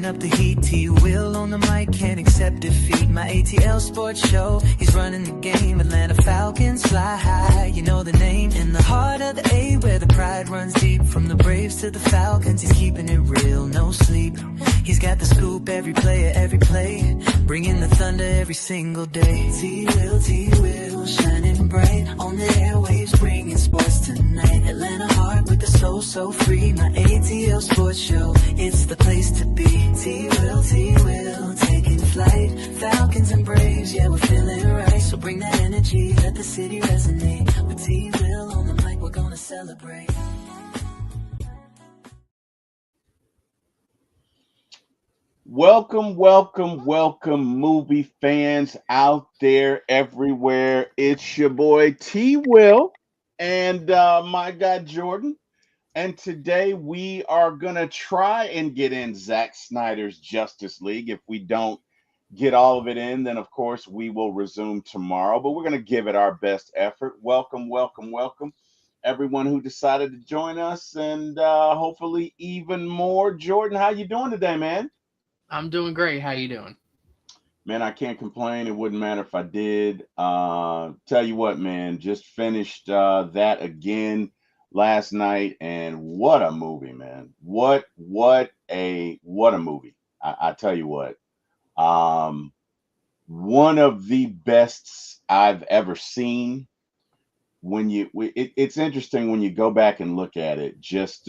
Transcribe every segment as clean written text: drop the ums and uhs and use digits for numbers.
turning up the heat. T-Will on the mic, can't accept defeat. My ATL sports show, he's running the game. Atlanta Falcons fly high, you know the name. In the heart of the A, where the pride runs deep. From the Braves to the Falcons, he's keeping it real, no sleep. He's got the scoop, every player, every play. Bringing the thunder every single day. T-Will, shining bright on the airwaves, bringing sports tonight. Atlanta heart with the soul so free. My ATL sports show, it's the place to be. T-Will, taking flight. Falcons and Braves, yeah, we're feeling right. So bring that energy, let the city resonate. With T-Will on the mic, we're gonna celebrate. Welcome, movie fans out there everywhere. It's your boy T-Will and my guy Jordan. And today we are going to try and get in Zack Snyder's Justice League. If we don't get all of it in, then of course we will resume tomorrow. But we're going to give it our best effort. Welcome, everyone who decided to join us, and hopefully even more. Jordan, how you doing today, man? I'm doing great. How you doing? Man, I can't complain. It wouldn't matter if I did. Tell you what, man, just finished that again last night, and what a movie, man! What a movie! I tell you what, um, one of the best I've ever seen. It's interesting when you go back and look at it. Just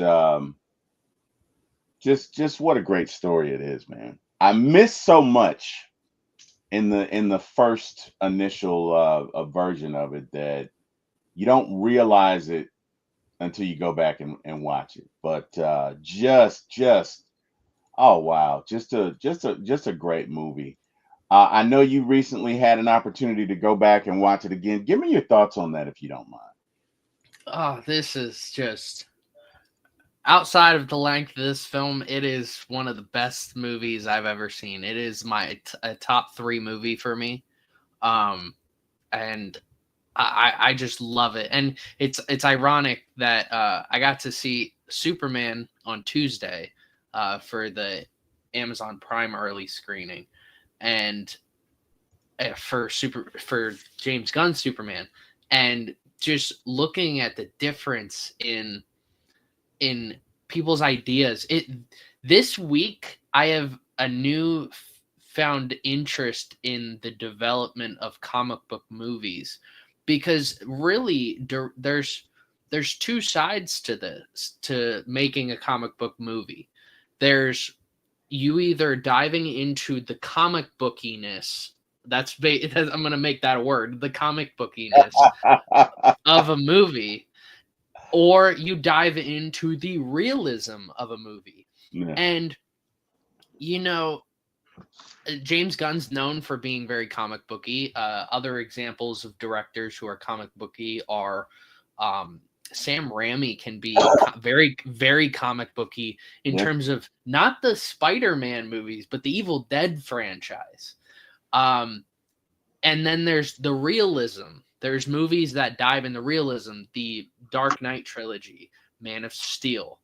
what a great story it is, man. I miss so much in the first initial version of it that you don't realize it until you go back and watch it. But just oh wow, just a great movie. I know you recently had an opportunity to go back and watch it again. Give me your thoughts on that if you don't mind. Oh, this is just outside of the length of this film. It is one of the best movies I've ever seen. It is my a top 3 movie for me, and I just love it. And it's ironic that I got to see Superman on Tuesday for the Amazon Prime early screening, and for James Gunn's Superman, and just looking at the difference in people's ideas. This week I have a new found interest in the development of comic book movies, because really there's 2 sides to this, to making a comic book movie. There's you either diving into the comic bookiness. I'm going to make that a word, the comic bookiness of a movie, or you dive into the realism of a movie. Yeah. And, James Gunn's known for being very comic booky. Other examples of directors who are comic booky are Sam Raimi can be very, very comic booky in terms of not the Spider-Man movies, but the Evil Dead franchise. And then there's the realism. There's movies that dive into realism. The Dark Knight trilogy, Man of Steel,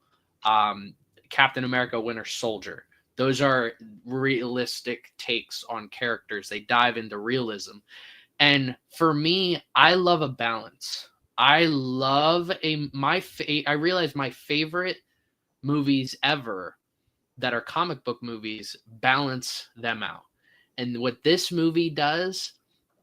Captain America: Winter Soldier. Those are realistic takes on characters. They dive into realism. And for me, I love a balance. I love I realize my favorite movies ever that are comic book movies balance them out. And what this movie does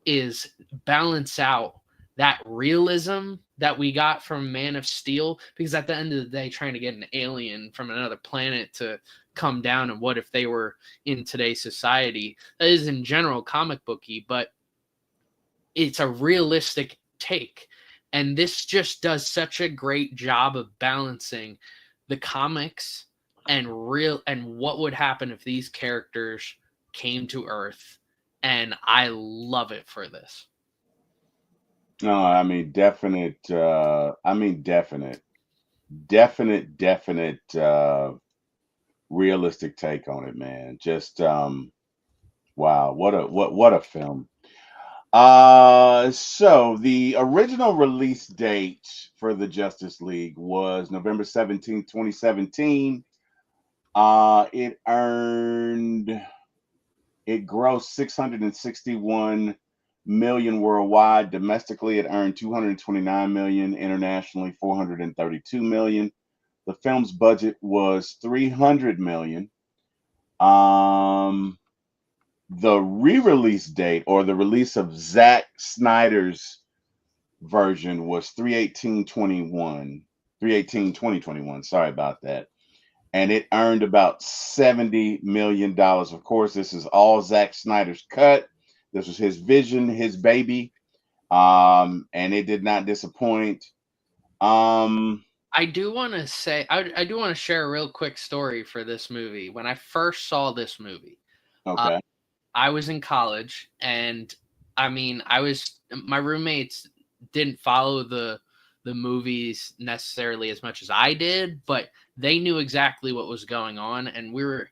is balance out that realism that we got from Man of Steel, because at the end of the day, trying to get an alien from another planet to come down, and what if they were in today's society, that is in general comic booky, but it's a realistic take. And this just does such a great job of balancing the comics and what would happen if these characters came to Earth. And I love it for this. No, I mean definite. Definite realistic take on it, man. Just wow, what a film. So the original release date for the Justice League was November 17th, 2017. It grossed 661 million worldwide. Domestically, it earned 229 million. Internationally, 432 million. The film's budget was 300 million. The re-release date, or the release of Zack Snyder's version, was 3/18/2021. Sorry about that. And it earned about $70 million. Of course, this is all Zack Snyder's cut. This was his vision, his baby. And it did not disappoint. I do want to say, I do want to share a real quick story for this movie. When I first saw this movie, Okay. I was in college, and I mean, my roommates didn't follow the movies necessarily as much as I did, but they knew exactly what was going on, and we were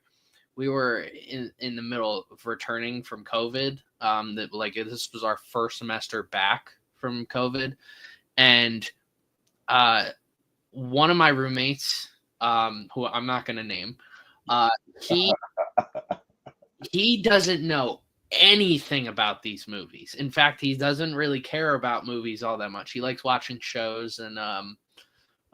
in the middle of returning from COVID. That like this was our first semester back from COVID, and one of my roommates, who I'm not going to name, he doesn't know anything about these movies. In fact, he doesn't really care about movies all that much. He likes watching shows and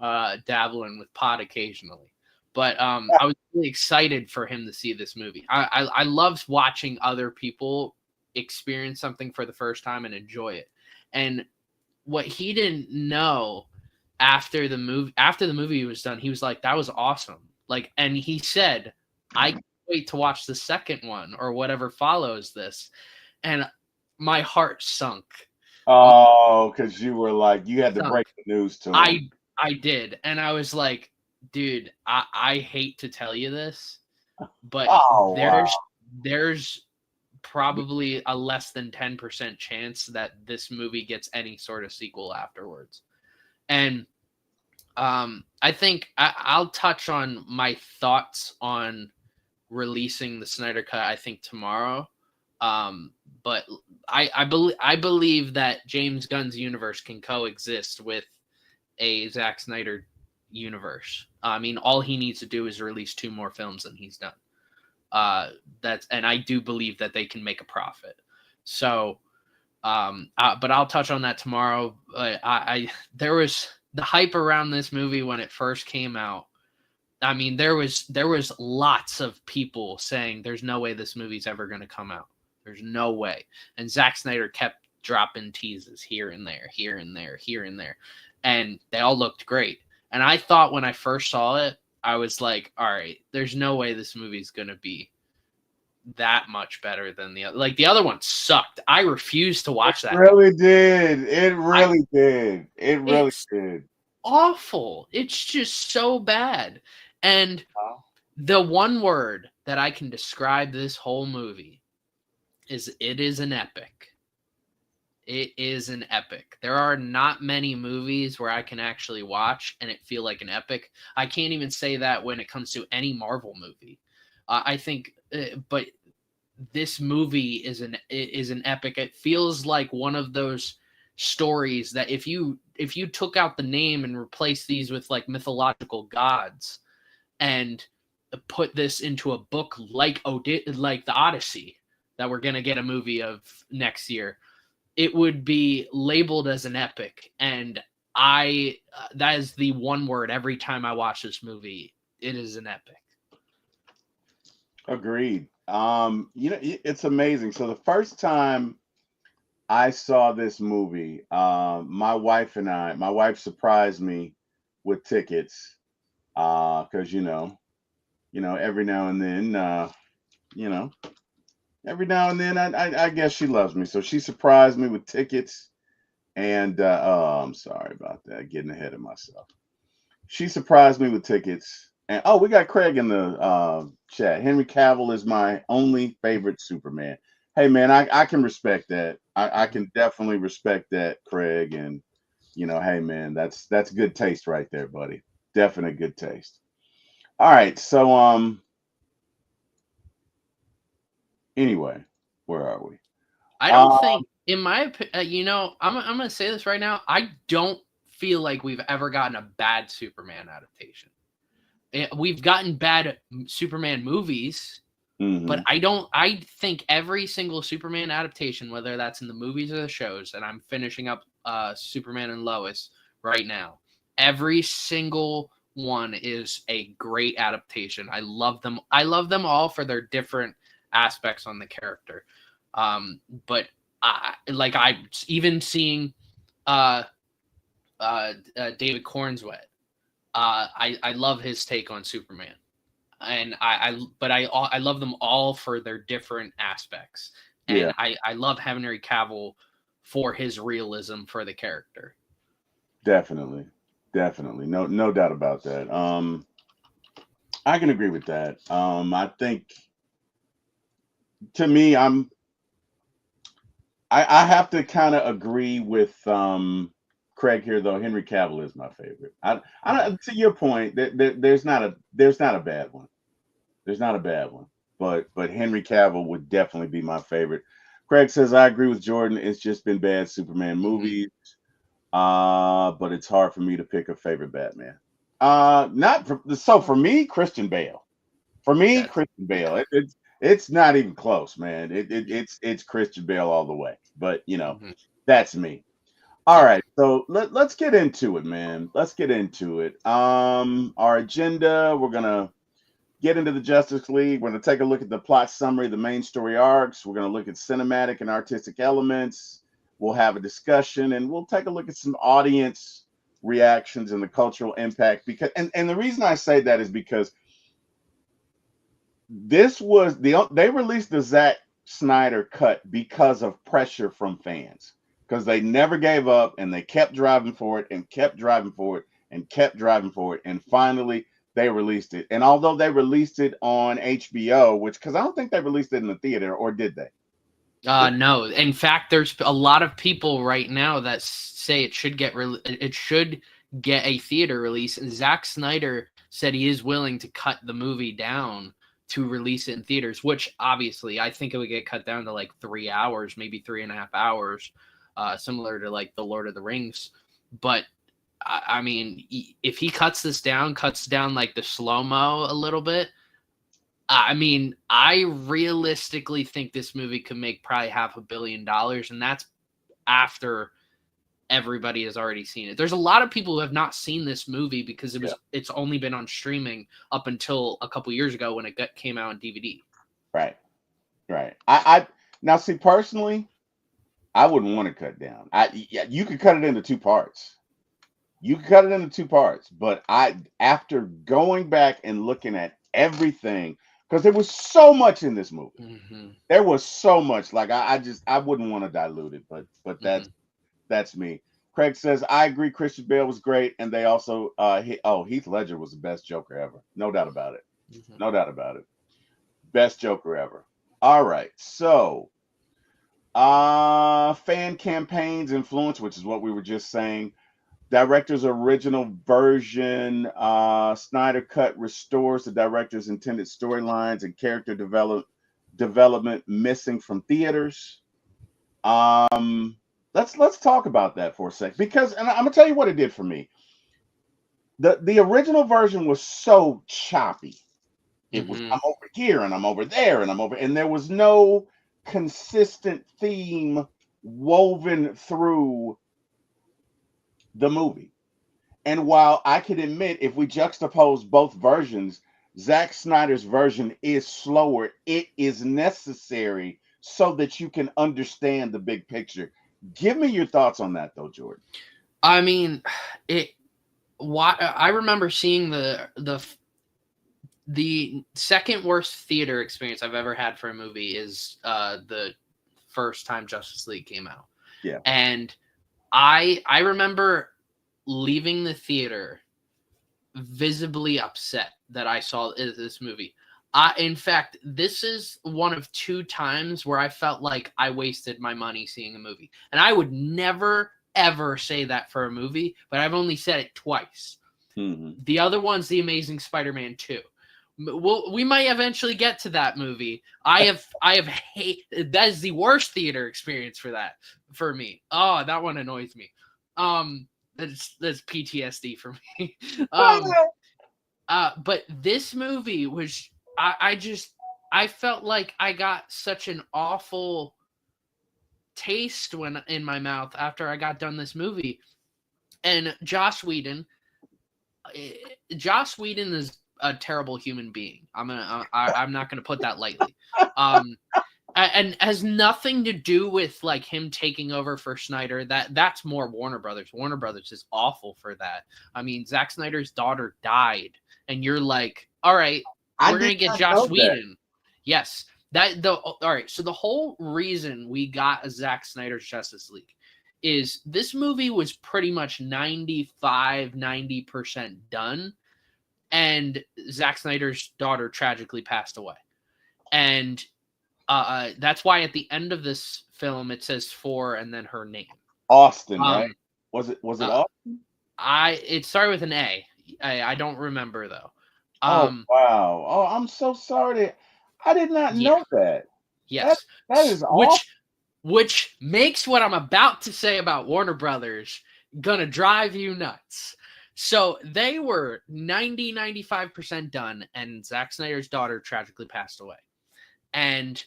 dabbling with pot occasionally. But I was really excited for him to see this movie. I love watching other people experience something for the first time and enjoy it. And what he didn't know after the movie was done, he was like, "That was awesome." Like, and he said, "I can't wait to watch the second one or whatever follows this." And my heart sunk. Oh, because you were like, you had to break the news to him. I did, and I was like, "Dude, I hate to tell you this, but there's probably a less than 10% chance that this movie gets any sort of sequel afterwards." And I think I'll touch on my thoughts on releasing the Snyder Cut, I think, tomorrow. But I believe that James Gunn's universe can coexist with a Zack Snyder universe. I mean, all he needs to do is release 2 more films and he's done. And I do believe that they can make a profit. So, but I'll touch on that tomorrow. There was the hype around this movie when it first came out. I mean, there was lots of people saying there's no way this movie's ever going to come out. There's no way. And Zack Snyder kept dropping teases here and there, here and there, here and there. And they all looked great. And I thought when I first saw it, I was like, all right, there's no way this movie's going to be that much better than the other. Like, the other one sucked. I refused to watch that. It really did. It really did. It really did. Awful. It's just so bad. And the one word that I can describe this whole movie is it is an epic. It is an epic. There are not many movies where I can actually watch and it feel like an epic. I can't even say that when it comes to any Marvel movie. I think, but this movie is an epic. It feels like one of those stories that if you took out the name and replaced these with like mythological gods and put this into a book like the Odyssey that we're gonna get a movie of next year, it would be labeled as an epic. And that is the one word every time I watch this movie. It is an epic. Agreed. It's amazing. So the first time I saw this movie, my wife surprised me with tickets, because every now and then, I guess she loves me, so she surprised me with tickets. And I'm sorry about that, getting ahead of myself. She surprised me with tickets. And we got Craig in the chat. Henry Cavill is my only favorite Superman. Hey man, I can respect that. I can definitely respect that, Craig. And hey man, that's good taste right there, buddy. Definite good taste. All right, so anyway, where are we? I don't think, in my opinion, I'm gonna say this right now. I don't feel like we've ever gotten a bad Superman adaptation. we've gotten bad Superman movies, but I think every single Superman adaptation, whether that's in the movies or the shows, and I'm finishing up Superman and Lois right now, every single one is a great adaptation. I love them. I love them all for their different aspects on the character. But I even seeing David Cornswet. I love his take on Superman, and I love them all for their different aspects, and I love Henry Cavill for his realism for the character. Definitely, no doubt about that. I can agree with that. I think, to me, I have to kind of agree with Craig here, though. Henry Cavill is my favorite. To your point, there's not a bad one. There's not a bad one, but Henry Cavill would definitely be my favorite. Craig says, I agree with Jordan. It's just been bad Superman movies, but it's hard for me to pick a favorite Batman. For me, Christian Bale. For me, Christian Bale. It's not even close, man. It's Christian Bale all the way. But that's me. All right, so let's get into it, man. Let's get into it. Our agenda, we're gonna get into the Justice League. We're gonna take a look at the plot summary, the main story arcs. We're gonna look at cinematic and artistic elements. We'll have a discussion, and we'll take a look at some audience reactions and the cultural impact. Because and the reason I say that is because this was they released the Zack Snyder cut because of pressure from fans. Because they never gave up, and they kept driving for it and kept driving for it and kept driving for it. And finally, they released it. And although they released it on HBO, because I don't think they released it in the theater, or did they? No. In fact, there's a lot of people right now that say it should get a theater release. And Zack Snyder said he is willing to cut the movie down to release it in theaters, which obviously I think it would get cut down to like 3 hours, maybe 3.5 hours. Similar to like the Lord of the Rings. But I mean, if he cuts down like the slow-mo a little bit, I mean, I realistically think this movie could make probably $500 million, and that's after everybody has already seen it. There's a lot of people who have not seen this movie because it's only been on streaming up until a couple years ago when it came out on DVD. Right. I now see, personally, I wouldn't want to cut down. You could cut it into two parts. But after going back and looking at everything, because there was so much in this movie. There was so much. Like I wouldn't want to dilute it, but that's me. Craig says, I agree. Christian Bale was great, and they also Heath Ledger was the best Joker ever. No doubt about it. No doubt about it. Best Joker ever. All right, so. Fan campaigns influence, which is what we were just saying. Director's original version, Snyder cut restores the director's intended storylines and character development missing from theaters. Let's talk about that for a sec, because I'm gonna tell you what it did for me. The original version was so choppy. It was, I'm over here and I'm over there and there was no consistent theme woven through the movie. And while I can admit, if we juxtapose both versions, Zack Snyder's version is slower. It is necessary so that you can understand the big picture. Give me your thoughts on that, though, Jordan. I mean, I remember seeing the second worst theater experience I've ever had for a movie is the first time Justice League came out. Yeah. And I remember leaving the theater visibly upset that I saw this movie. In fact, this is one of 2 times where I felt like I wasted my money seeing a movie. And I would never, ever say that for a movie, but I've only said it twice. The other one's The Amazing Spider-Man 2. We might eventually get to that movie. I have that is the worst theater experience for me. Oh, that one annoys me. That's PTSD for me. But this movie was, I felt like I got such an awful taste when in my mouth after I got done this movie. And Joss Whedon is a terrible human being. I'm not gonna put that lightly. Um, and has nothing to do with like him taking over for Snyder. That's more Warner Brothers. Warner Brothers is awful for that. I mean, Zack Snyder's daughter died, and you're like, all right, we're gonna get Joss Whedon. Yes, all right. So the whole reason we got a Zack Snyder's Justice League is this movie was pretty much 90% done, and Zack Snyder's daughter tragically passed away, and that's why at the end of this film it says "for" and then her name. Austin, right? Was it Austin? It started with an A. I don't remember though. Oh wow! Oh, I'm so sorry. I did not know that. Yes, that is awesome. Which makes what I'm about to say about Warner Brothers gonna drive you nuts. So they were 95% done, and Zack Snyder's daughter tragically passed away. And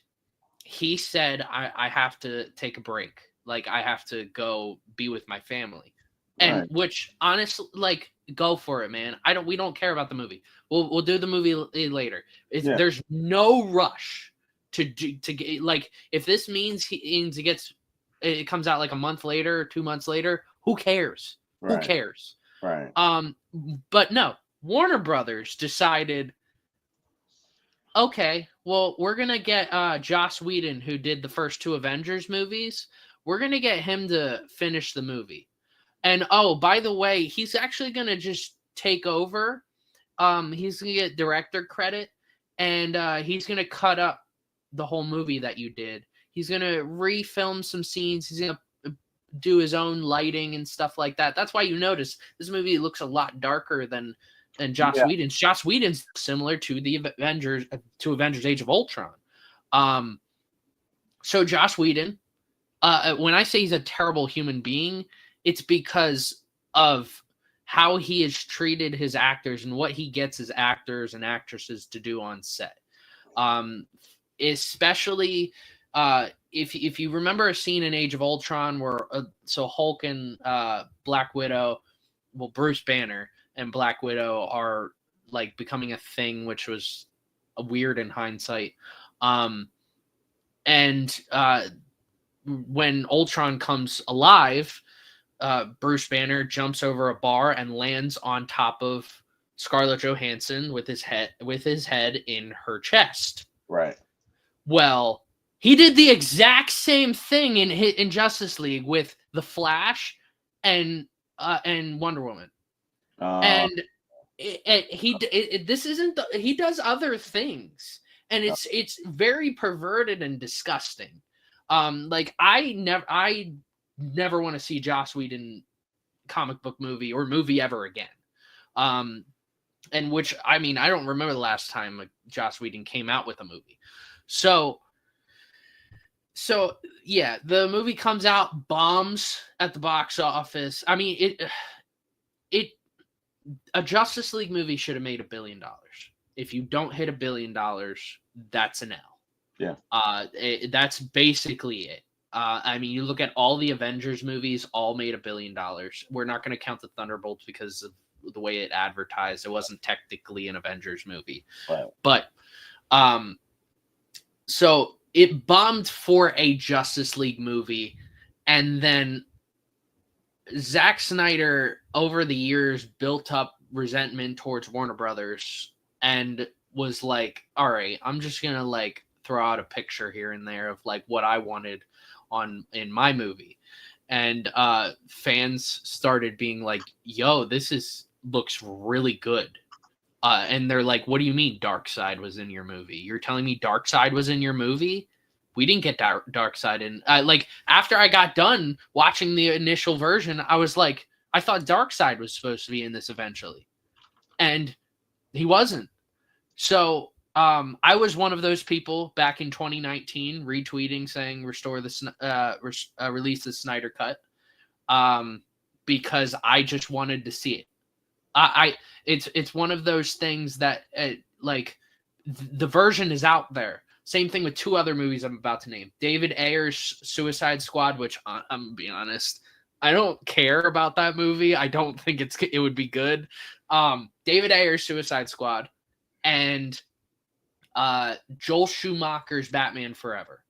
he said, I have to take a break. Like, I have to go be with my family. And which, honestly, like, go for it, man. We don't care about the movie. We'll do the movie later. There's no rush to get, like, if this means it comes out like a month later, 2 months later, who cares? Who cares? Right. But no, Warner Brothers decided, okay, well, we're gonna get Joss Whedon, who did the first 2 Avengers movies. We're gonna get him to finish the movie. And oh, by the way, he's actually gonna just take over. He's gonna get director credit, and he's gonna cut up the whole movie that you did. He's gonna refilm some scenes. He's gonna do his own lighting and stuff like that. That's why you notice this movie looks a lot darker than Joss Whedon's. Joss Whedon's similar to the Avengers, Age of Ultron. So Joss Whedon, when I say he's a terrible human being, it's because of how he has treated his actors and what he gets his actors and actresses to do on set. Especially if you remember a scene in Age of Ultron where so Hulk and Black Widow, well, Bruce Banner and Black Widow are like becoming a thing, which was weird in hindsight. And when Ultron comes alive, Bruce Banner jumps over a bar and lands on top of Scarlett Johansson with his head in her chest. Right. Well, he did the exact same thing in Justice League with the Flash and Wonder Woman. And he does other things, and it's very perverted and disgusting. Like I never want to see Joss Whedon comic book movie or movie ever again. And which, I mean, I don't remember the last time like Joss Whedon came out with a movie. So yeah, the movie comes out, bombs at the box office. I mean, a Justice League movie should have made $1 billion. If you don't hit $1 billion, that's an L. Yeah. That's basically it. I mean, you look at all the Avengers movies, all made $1 billion. We're not going to count the Thunderbolts because of the way it advertised. It wasn't technically an Avengers movie. Right. But so it bombed for a Justice League movie, and then Zack Snyder over the years built up resentment towards Warner Brothers and was like, all right, I'm just going to like throw out a picture here and there of like what I wanted in my movie. And fans started being like, yo, this looks really good. And they're like, what do you mean Darkseid was in your movie? You're telling me Darkseid was in your movie? We didn't get Darkseid in. Like, after I got done watching the initial version, I was like, I thought Darkseid was supposed to be in this eventually. And he wasn't. So I was one of those people back in 2019 retweeting saying release the Snyder Cut because I just wanted to see it. I it's one of those things that like the version is out there. Same thing with two other movies I'm about to name. David Ayer's Suicide Squad, which I'm gonna be honest, I don't care about that movie. I don't think it would be good. David Ayer's Suicide Squad and Joel Schumacher's Batman Forever.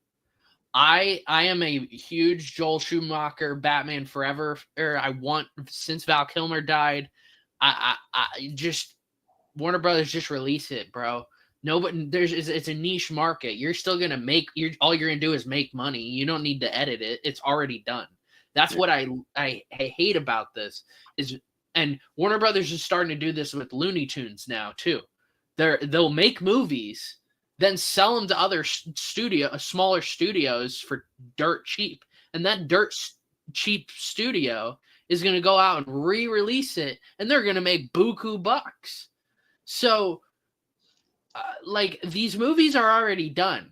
I am a huge Joel Schumacher Batman Forever. I want since Val Kilmer died. I just Warner Brothers just release it, bro. Nobody it's a niche market. You're still gonna make all you're gonna do is make money. You don't need to edit it. It's already done. That's what I hate about this is, and Warner Brothers is starting to do this with Looney Tunes now too. They'll make movies, then sell them to other smaller studios for dirt cheap, and that dirt cheap studio is going to go out and re-release it, and they're going to make buku bucks. So, like, these movies are already done.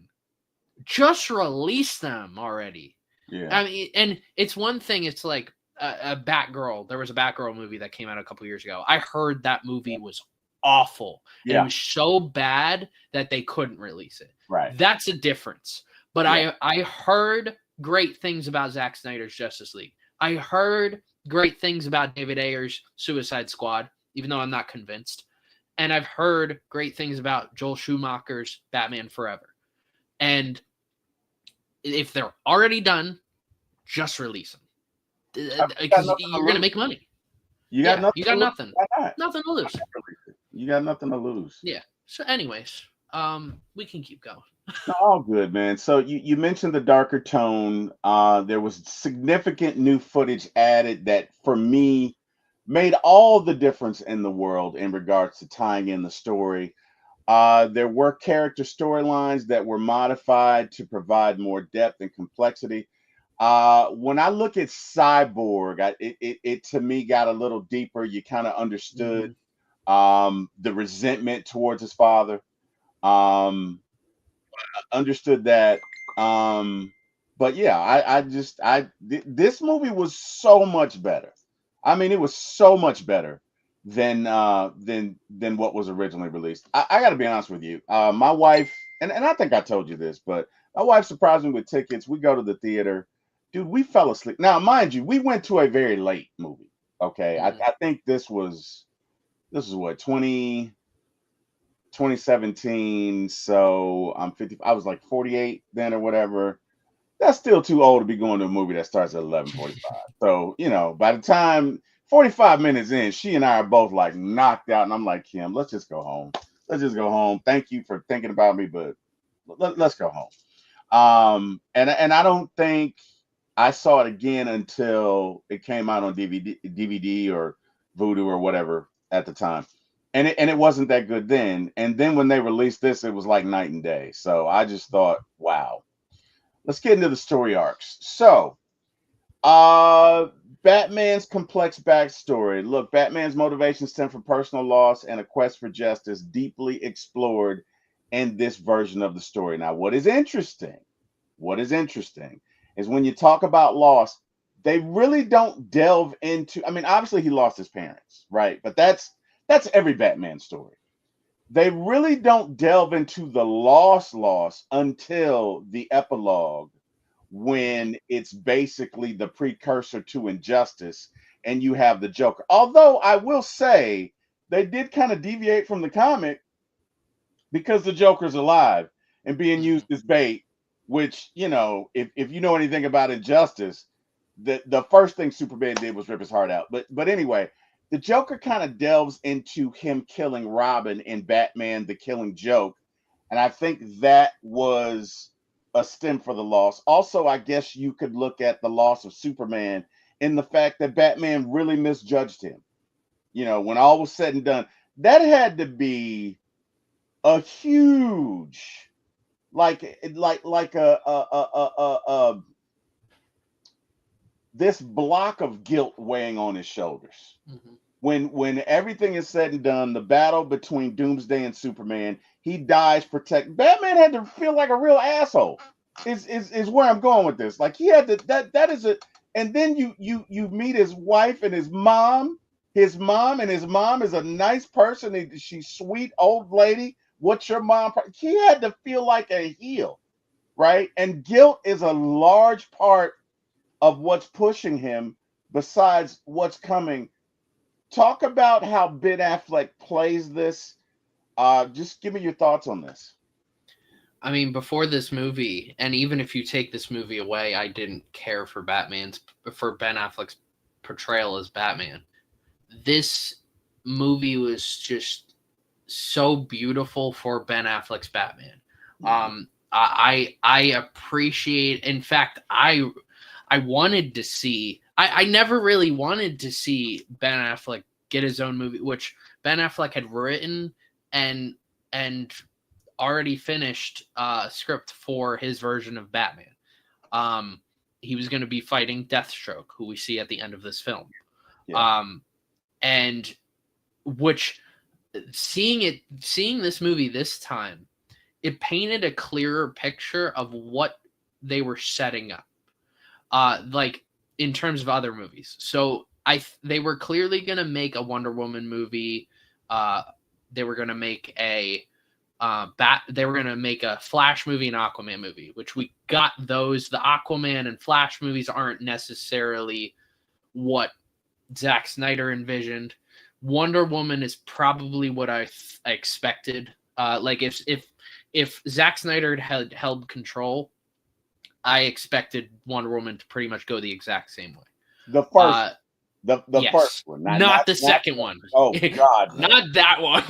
Just release them already. Yeah. I mean, and it's one thing. It's like a Batgirl. There was a Batgirl movie that came out a couple years ago. I heard that movie was awful. Yeah. It was so bad that they couldn't release it. Right. That's a difference. But yeah. I heard great things about Zack Snyder's Justice League. I heard great things about David Ayer's Suicide Squad, even though I'm not convinced. And I've heard great things about Joel Schumacher's Batman Forever. And if they're already done, just release them. Because you're going to make money. You got nothing. You got nothing. Nothing to lose. You got nothing to lose. Yeah. So anyways, we can keep going. All good, man. So you mentioned the darker tone. There was significant new footage added that for me made all the difference in the world in regards to tying in the story. There were character storylines that were modified to provide more depth and complexity. When I look at Cyborg, it to me got a little deeper. You kind of understood the resentment towards his father. Understood that. But yeah, this movie was so much better. I mean, it was so much better than what was originally released. I got to be honest with you. My wife, and I think I told you this, but my wife surprised me with tickets. We go to the theater. Dude, we fell asleep. Now, mind you, we went to a very late movie. Okay. I think this was what, 2017. So I'm 50. I was like 48 then or whatever. That's still too old to be going to a movie that starts at 11:45. So, by the time 45 minutes in, she and I are both like knocked out. And I'm like, Kim, let's just go home. Let's just go home. Thank you for thinking about me, but let's go home. And I don't think I saw it again until it came out on DVD or Vudu or whatever at the time. And it wasn't that good then. And then when they released this, it was like night and day. So I just thought, wow. Let's get into the story arcs. So, Batman's complex backstory. Look, Batman's motivations stem from personal loss and a quest for justice, deeply explored in this version of the story. Now, what is interesting is when you talk about loss, they really don't delve into, I mean, obviously he lost his parents, right? But that's every Batman story. They really don't delve into the loss until the epilogue, when it's basically the precursor to Injustice and you have the Joker. Although I will say they did kind of deviate from the comic because the Joker's alive and being used as bait, which, if you know anything about Injustice, the first thing Superman did was rip his heart out. But anyway, the Joker kind of delves into him killing Robin in Batman, The Killing Joke. And I think that was a stem for the loss. Also, I guess you could look at the loss of Superman in the fact that Batman really misjudged him. When all was said and done, that had to be a huge, this block of guilt weighing on his shoulders. Mm-hmm. When everything is said and done, the battle between Doomsday and Superman, he dies Batman had to feel like a real asshole. Is where I'm going with this. Like he had to that is a, and then you meet his wife and his mom, his mom, and his mom is a nice person. She's sweet old lady. What's your mom? He had to feel like a heel, right? And guilt is a large part of what's pushing him, besides what's coming. Talk about how Ben Affleck plays this. Just give me your thoughts on this. I mean, before this movie, and even if you take this movie away, I didn't care for for Ben Affleck's portrayal as Batman. This movie was just so beautiful for Ben Affleck's Batman. I appreciate. In fact, I wanted to see. I never really wanted to see Ben Affleck get his own movie, which Ben Affleck had written and already finished script for his version of Batman. He was going to be fighting Deathstroke, who we see at the end of this film. Yeah. And which seeing this movie this time, it painted a clearer picture of what they were setting up. Like in terms of other movies. So they were clearly going to make a Wonder Woman movie. They were going to make a they were going to make a Flash movie and Aquaman movie, which we got those. The Aquaman and Flash movies aren't necessarily what Zack Snyder envisioned. Wonder Woman is probably what I expected. Like if Zack Snyder had held control, I expected Wonder Woman to pretty much go the exact same way. The first, yes. first one, not the second one. Oh God, no. Not that one.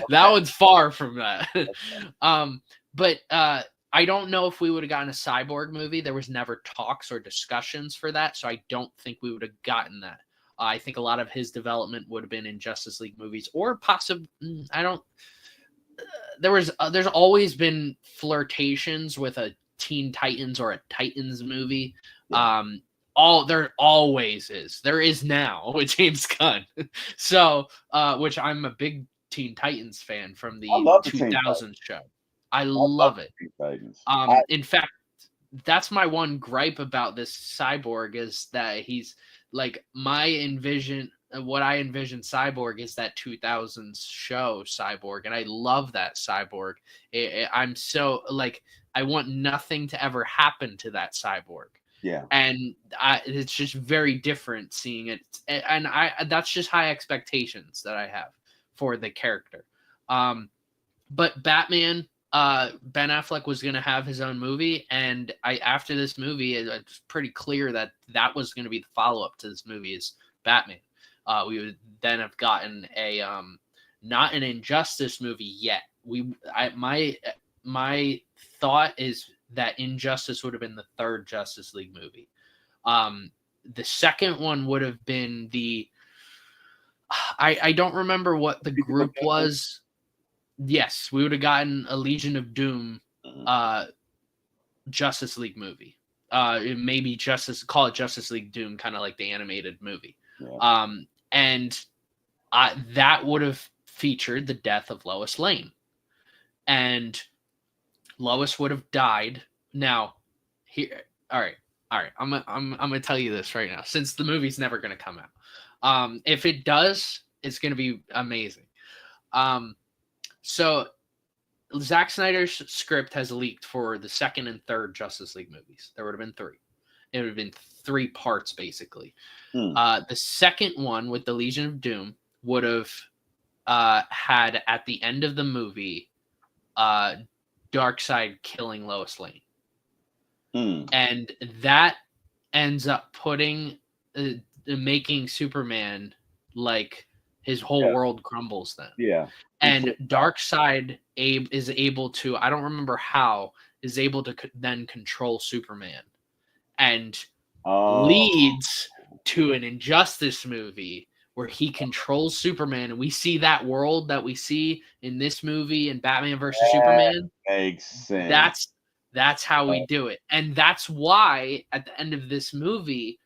That one's far from that. But I don't know if we would have gotten a Cyborg movie. There was never talks or discussions for that, so I don't think we would have gotten that. I think a lot of his development would have been in Justice League movies, or possibly there's always been flirtations with a Teen Titans or a Titans movie. Yeah. There always is. There is now with James Gunn. So, which I'm a big Teen Titans fan from the 2000s show. I love it. In fact, that's my one gripe about this Cyborg is that he's like what I envision Cyborg is that 2000s show Cyborg, and I love that Cyborg. I'm so like I want nothing to ever happen to that Cyborg. Yeah, and it's just very different seeing it, and that's just high expectations that I have for the character. But Batman, Ben Affleck was going to have his own movie, and after this movie, it's pretty clear that was going to be the follow-up to this movie is Batman. We would then have gotten a not an Injustice movie yet. My thought is that Injustice would have been the third Justice League movie. The second one would have been I don't remember what the group was. Yes, we would have gotten a Legion of Doom Justice League movie. Maybe call it Justice League Doom, kind of like the animated movie. Yeah. And that would have featured the death of Lois Lane. And Lois would have died. Now, here, all right. I'm gonna tell you this right now, since the movie's never gonna come out. If it does, it's gonna be amazing. So Zack Snyder's script has leaked for the second and third Justice League movies. There would have been three. It would have been 3 parts basically. The second one with the Legion of Doom would have had at the end of the movie. Darkseid killing Lois Lane. And that ends up making Superman like his whole world crumbles then. Yeah. And Darkseid is able to, I don't remember how, is able to then control Superman. And leads to an Injustice movie where he controls Superman, and we see that world that we see in this movie in Batman versus Superman. Makes sense. That's how we do it. And that's why at the end of this movie,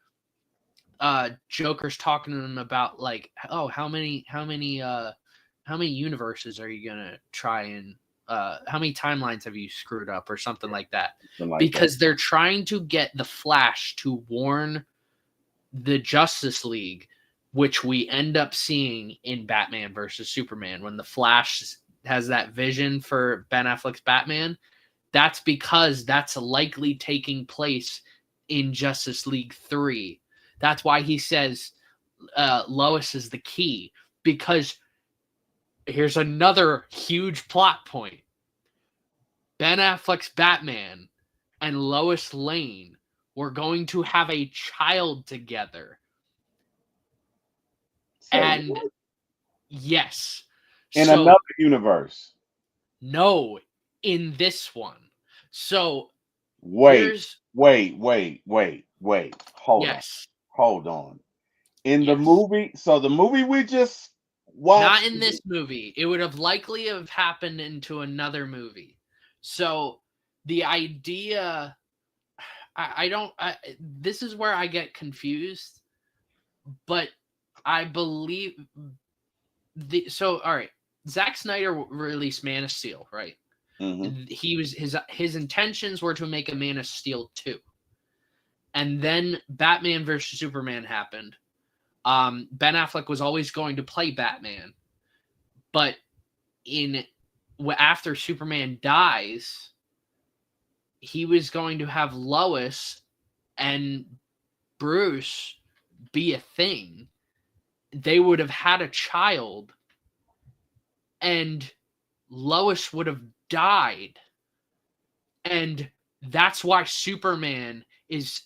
Joker's talking to him about like, oh, how many universes are you gonna try and how many timelines have you screwed up or something like that? Because they're trying to get the Flash to warn the Justice League which we end up seeing in Batman versus Superman when the Flash has that vision for Ben Affleck's Batman. That's because that's likely taking place in Justice League 3. That's why he says Lois is the key, because here's another huge plot point. Ben Affleck's Batman and Lois Lane were going to have a child together. And what? yes. In another universe. No, in this one. So wait. Hold on. In the movie, so the movie we just watched. Not in this movie. It would have likely have happened into another movie. So the idea, this is where I get confused, but I believe all right. Zack Snyder released Man of Steel, right? Mm-hmm. He was his intentions were to make a Man of Steel 2. And then Batman versus Superman happened. Ben Affleck was always going to play Batman, but after Superman dies, he was going to have Lois and Bruce be a thing. They would have had a child, and Lois would have died. And that's why Superman is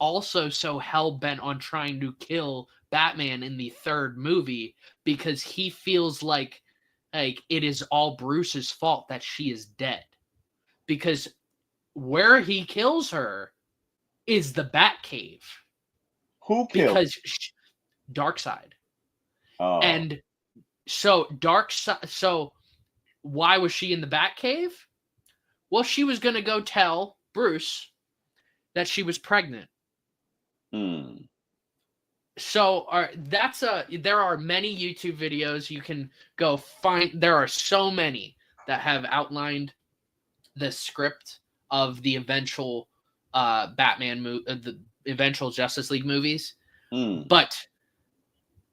also so hell-bent on trying to kill Batman in the third movie, because he feels like it is all Bruce's fault that she is dead. Because where he kills her is the Batcave. Who killed? Because Darkseid. Oh. And so Darkseid. So why was she in the Batcave? Well, she was going to go tell Bruce that she was pregnant. So there are many YouTube videos you can go find. There are so many that have outlined the script of the eventual the eventual Justice League movies. But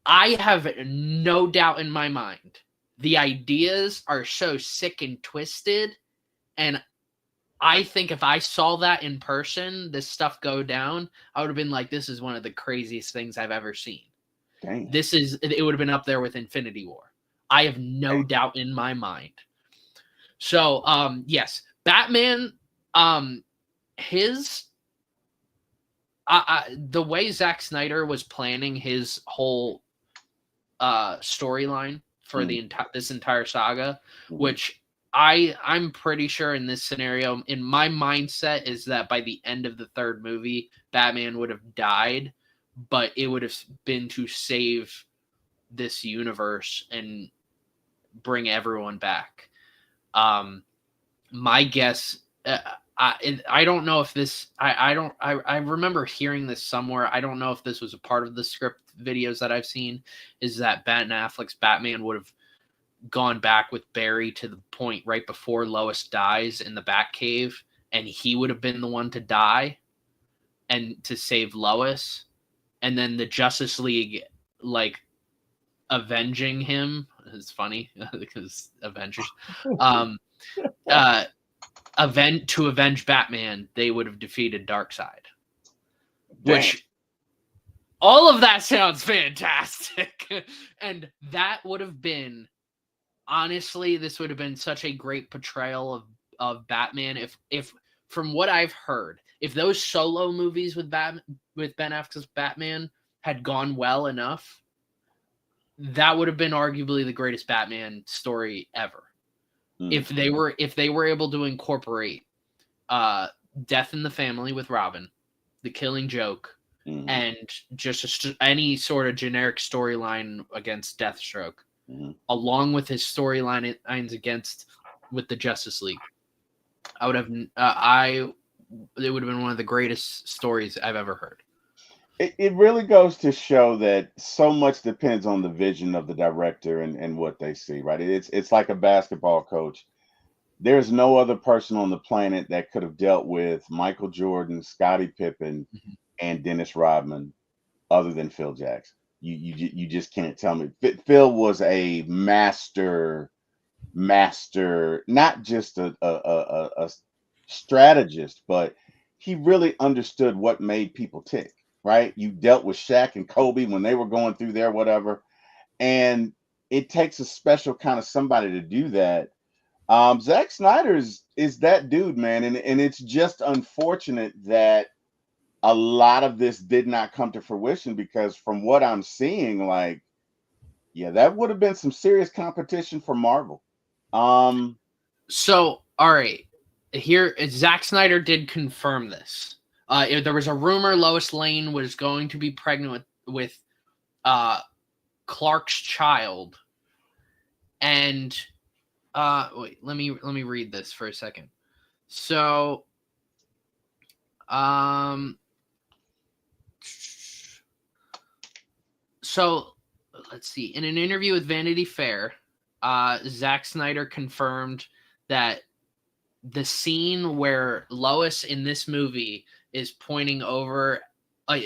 I have no doubt in my mind the ideas are so sick and twisted, and I think if I saw that in person, this stuff go down, I would have been like, this is one of the craziest things I've ever seen. Dang. It would have been up there with Infinity War. I have no doubt in my mind. So, yes, Batman, the way Zack Snyder was planning his whole storyline for this entire saga, which I'm pretty sure in this scenario, in my mindset, is that by the end of the third movie, Batman would have died, but it would have been to save this universe and bring everyone back. My guess, I don't know if this, I remember hearing this somewhere. I don't know if this was a part of the script videos that I've seen, is that Ben Affleck's Batman would have gone back with Barry to the point right before Lois dies in the Batcave, and he would have been the one to die and to save Lois, and then the Justice League avenging him. It's funny because Avengers to avenge Batman, they would have defeated Darkseid. Which all of that sounds fantastic. And that would have been, honestly, this would have been such a great portrayal of Batman if from what I've heard, if those solo movies with Ben Affleck's Batman had gone well enough, that would have been arguably the greatest Batman story ever. If they were able to incorporate Death in the Family with Robin, The Killing Joke, and just any sort of generic storyline against Deathstroke, along with his storylines with the Justice League, I would have it would have been one of the greatest stories I've ever heard. It really goes to show that so much depends on the vision of the director and what they see, right? It's like a basketball coach. There's no other person on the planet that could have dealt with Michael Jordan, Scottie Pippen, and Dennis Rodman other than Phil Jackson. You just can't tell me. Phil was a master, not just a strategist, but he really understood what made people tick. Right? You dealt with Shaq and Kobe when they were going through their whatever, and it takes a special kind of somebody to do that. Zack Snyder is that dude, man, and it's just unfortunate that a lot of this did not come to fruition because from what I'm seeing, like, yeah, that would have been some serious competition for Marvel. So, all right, here Zack Snyder did confirm this. There was a rumor Lois Lane was going to be pregnant with Clark's child, and wait, let me read this for a second. So, let's see. In an interview with Vanity Fair, Zack Snyder confirmed that the scene where Lois in this movie is pointing over,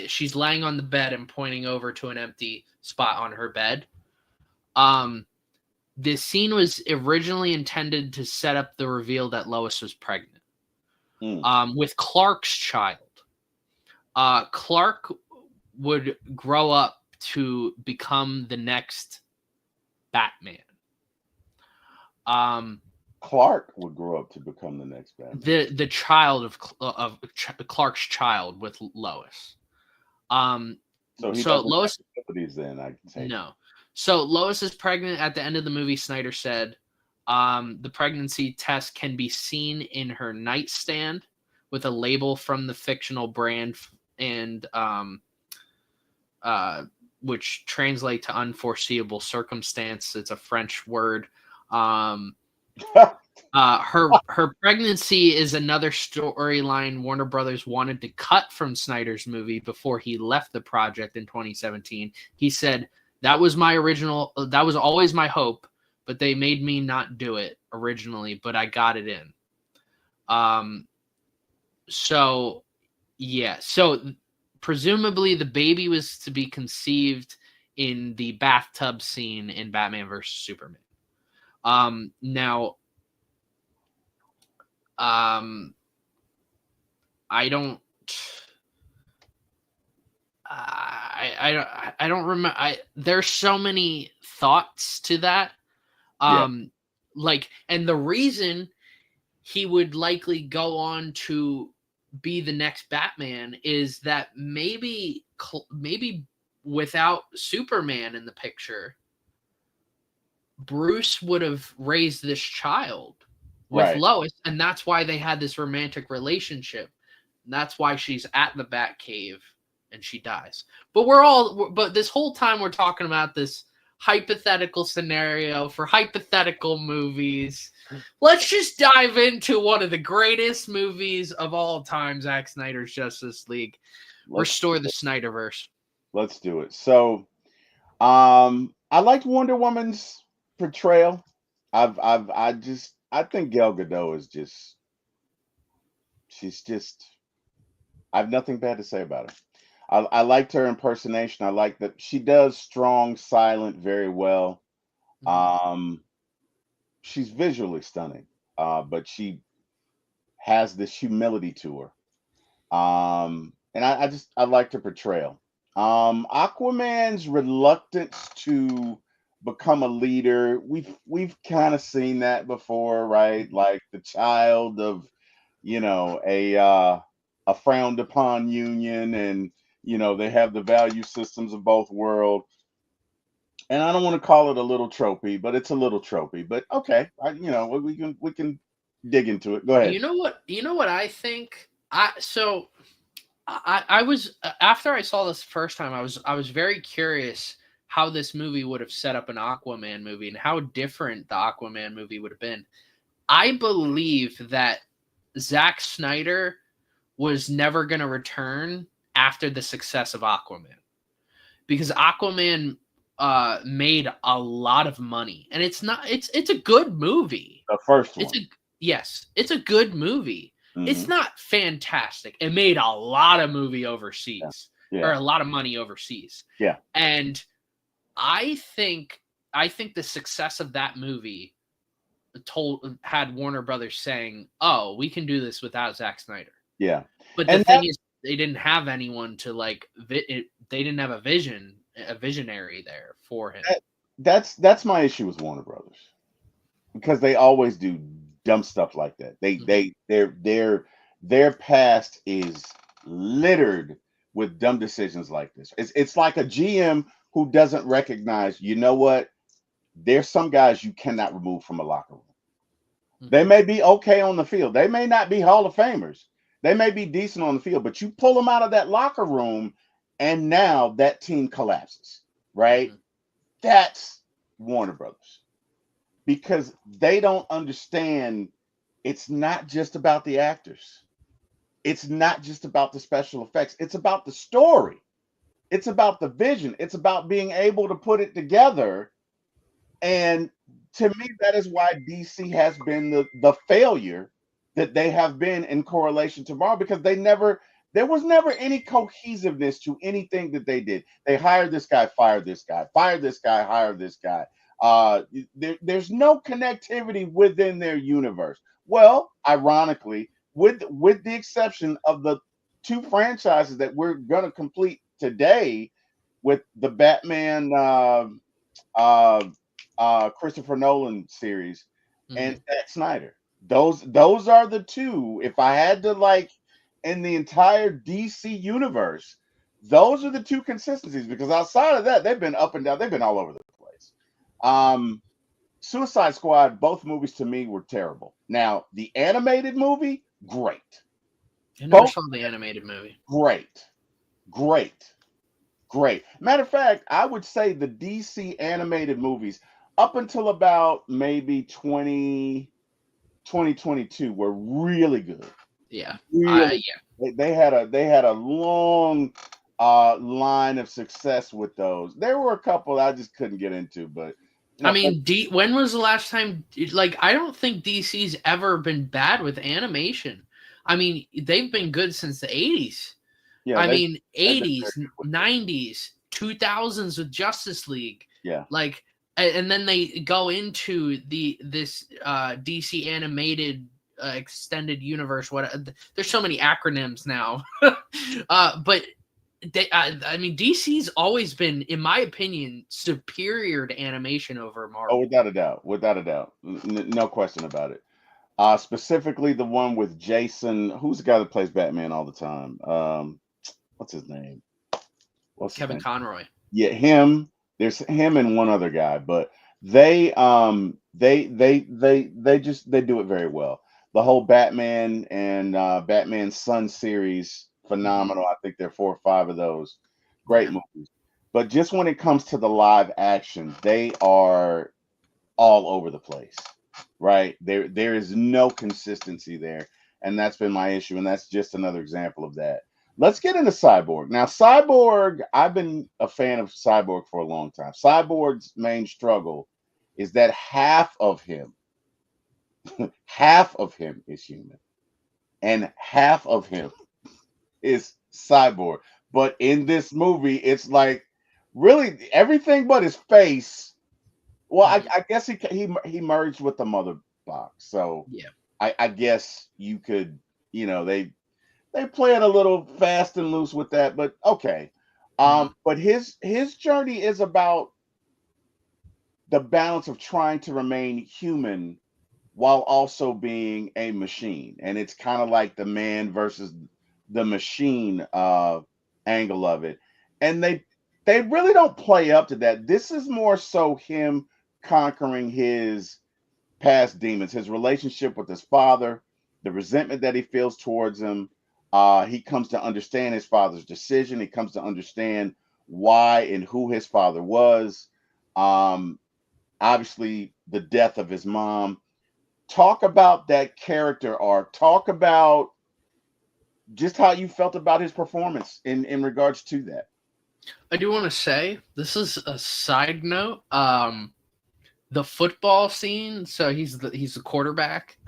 she's laying on the bed and pointing over to an empty spot on her bed. This scene was originally intended to set up the reveal that Lois was pregnant with Clark's child. Clark would grow up to become the next Batman. Clark would grow up to become the next Batman. The child of Clark's child with Lois. So he so doesn't Lois have abilities then, I can say. No. So Lois is pregnant at the end of the movie. Snyder said the pregnancy test can be seen in her nightstand with a label from the fictional brand and which translate to unforeseeable circumstance. It's a French word. Her pregnancy is another storyline Warner Brothers wanted to cut from Snyder's movie before he left the project in 2017. He said, that was always my hope, but they made me not do it originally, but I got it in. So presumably the baby was to be conceived in the bathtub scene in Batman vs. Superman. Now, I don't remember. There's so many thoughts to that. And the reason he would likely go on to be the next Batman is that maybe without Superman in the picture, Bruce would have raised this child with Lois, and that's why they had this romantic relationship. And that's why she's at the Batcave and she dies. But this whole time we're talking about this hypothetical scenario for hypothetical movies. Let's just dive into one of the greatest movies of all time, Zack Snyder's Justice League. Restore the Snyderverse. Let's do it. So, I liked Wonder Woman's portrayal. I think Gal Gadot is I have nothing bad to say about her. I liked her impersonation. I like that she does strong, silent very well. She's visually stunning, but she has this humility to her. And I liked her portrayal. Aquaman's reluctance to become a leader, we've kind of seen that before, right? Like the child of, a frowned upon union, and they have the value systems of both worlds. And I don't want to call it a little tropey, but it's a little tropey. But okay, we can dig into it. Go ahead. You know what I think? I was, after I saw this first time, I was very curious how this movie would have set up an Aquaman movie and how different the Aquaman movie would have been. I believe that Zack Snyder was never going to return after the success of Aquaman, because Aquaman made a lot of money, and it's a good movie. The first one. It's a good movie. Mm-hmm. It's not fantastic. It made a lot of movie overseas. or a lot of money overseas. Yeah. And I think the success of that movie had Warner Brothers saying, "Oh, we can do this without Zack Snyder." Yeah. But the thing is, they didn't have anyone to like. They didn't have a visionary there for him. That's my issue with Warner Brothers, because they always do dumb stuff like that. Their past is littered with dumb decisions like this. It's like a GM who doesn't recognize, you know what? There's some guys you cannot remove from a locker room. They may be okay on the field. They may not be Hall of Famers. They may be decent on the field, but you pull them out of that locker room and now that team collapses, right? That's Warner Brothers, because they don't understand it's not just about the actors. It's not just about the special effects. It's about the story. It's about the vision. It's about being able to put it together. And to me, that is why DC has been the failure that they have been in correlation to Marvel, because there was never any cohesiveness to anything that they did. They hired this guy, fired this guy, fired this guy, hired this guy. There's no connectivity within their universe. Well, ironically, with the exception of the two franchises that we're gonna complete today, with the Batman Christopher Nolan series and Zack Snyder. Those are the two. If I had to, like, in the entire DC universe, those are the two consistencies, because outside of that, they've been up and down. They've been all over the place. Suicide Squad, both movies to me were terrible. Now, the animated movie, great. I never saw the animated movie. Great. Matter of fact, I would say the DC animated movies up until about maybe 2022 were really good. Yeah. Really, they had a long line of success with those. There were a couple I just couldn't get into, but I mean, when was the last time? Like, I don't think DC's ever been bad with animation. I mean, they've been good since the 80s. Yeah, I mean, 80s, 90s, 2000s with Justice League. Yeah. Like, and then they go into this DC animated extended universe. There's so many acronyms now. But I mean, DC's always been, in my opinion, superior to animation over Marvel. Oh, without a doubt. No question about it. Specifically the one with Jason, who's the guy that plays Batman all the time? What's his name? Kevin Conroy. Yeah, him. There's him and one other guy, but they do it very well. The whole Batman and Batman Son series, phenomenal. I think there are 4 or 5 of those. Great movies. But just when it comes to the live action, they are all over the place. Right? There is no consistency there. And that's been my issue. And that's just another example of that. Let's get into Cyborg. Now, Cyborg, I've been a fan of Cyborg for a long time. Cyborg's main struggle is that half of him is human, and half of him is cyborg. But in this movie, it's like really everything but his face. Well, I guess he merged with the mother box, so yeah. I guess you could, they play it a little fast and loose with that, but okay. But his journey is about the balance of trying to remain human while also being a machine. And it's kind of like the man versus the machine angle of it. And they really don't play up to that. This is more so him conquering his past demons, his relationship with his father, the resentment that he feels towards him. He comes to understand his father's decision. He comes to understand why and who his father was. Obviously, the death of his mom. Talk about that character arc. Talk about just how you felt about his performance in regards to that. I do want to say, this is a side note. The football scene. So he's the quarterback.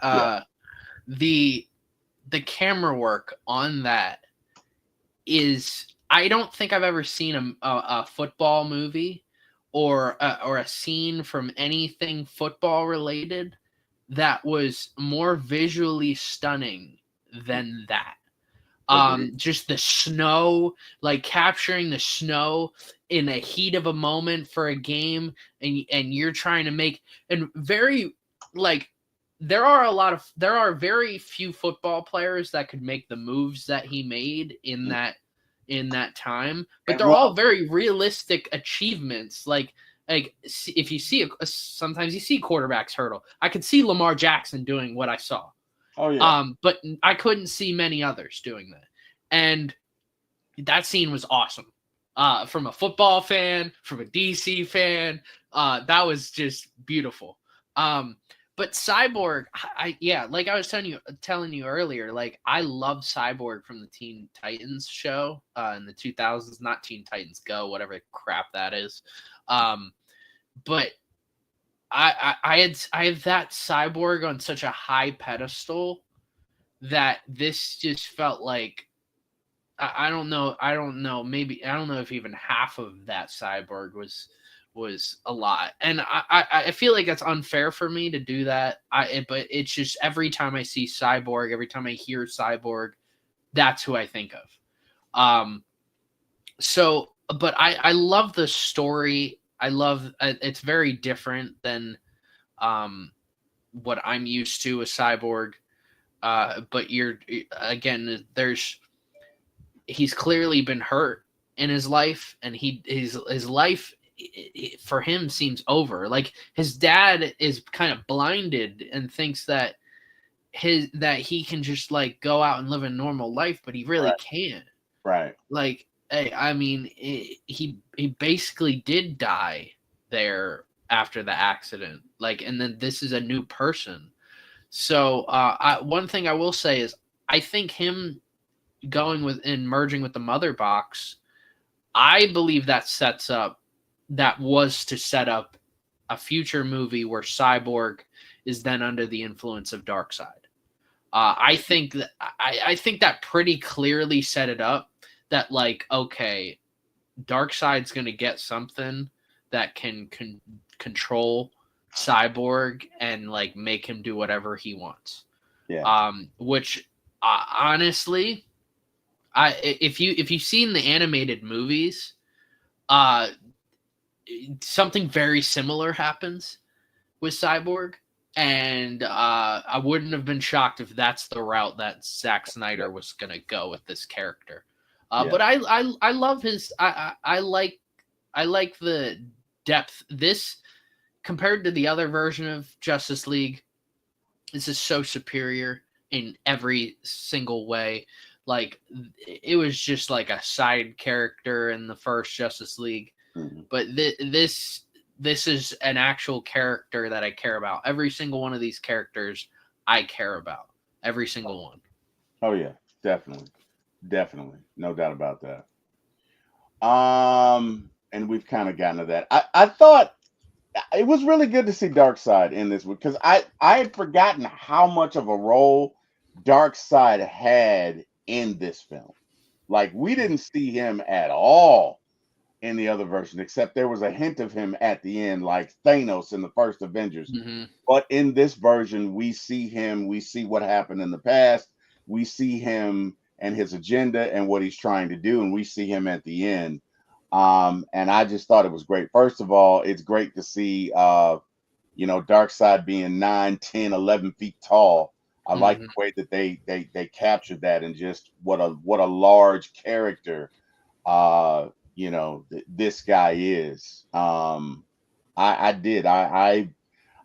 The camera work on that is I don't think I've ever seen a football movie or a scene from anything football related that was more visually stunning than that. Agreed. Just the snow, like capturing the snow in the heat of a moment for a game, and you're trying to make, and very, like, there are very few football players that could make the moves that he made in that time, but And they're well, all very realistic achievements. Like if you see sometimes you see quarterbacks hurdle. I could see Lamar Jackson doing what I saw. oh yeah, But I couldn't see many others doing that. And that scene was awesome. From a football fan, from a DC fan, that was just beautiful. But Cyborg, yeah, like I was telling you earlier, like I love Cyborg from the Teen Titans show in the 2000s, not Teen Titans Go, whatever crap that is. But I had that Cyborg on such a high pedestal that this just felt like I don't know, maybe I don't know if even half of that Cyborg was a lot, and I feel like that's unfair for me to do that. But it's just every time I see Cyborg, every time I hear Cyborg, that's who I think of. So, but I love the story. I love it's very different than what I'm used to with Cyborg. But he's clearly been hurt in his life, and his life for him seems over. Like his dad is kind of blinded and thinks that he can just like go out and live a normal life, but he really right, can't. right. Like, I mean, he basically did die there after the accident. Like, and then this is a new person. So, one thing I will say is, I think him going with and merging with the mother box, I believe that was to set up a future movie where Cyborg is then under the influence of Darkseid. I think that pretty clearly set it up that, like, okay, Darkseid's going to get something that can control Cyborg and like make him do whatever he wants. Yeah, Which honestly, if you've seen the animated movies, uh, something very similar happens with Cyborg, and I wouldn't have been shocked if that's the route that Zack Snyder was gonna go with this character. yeah, But I love his I like the depth. This compared to the other version of Justice League, this is so superior in every single way. Like, it was just like a side character in the first Justice League, mhm. but this is an actual character that I care about. Every single one of these characters I care about. Every single one. Oh yeah, definitely, definitely, no doubt about that. And we've kind of gotten to that. I thought it was really good to see Darkseid in this because I had forgotten how much of a role Darkseid had in this film. Like we didn't see him at all in the other version, except there was a hint of him at the end, like Thanos in the first Avengers. Mm-hmm. But in this version, we see him, we see what happened in the past, we see him and his agenda and what he's trying to do, and we see him at the end. And I just thought it was great. First of all, it's great to see Darkseid being 9, 10, 11 feet tall. I like Mm-hmm. the way that they captured that, and just what a large character this guy is. I did. I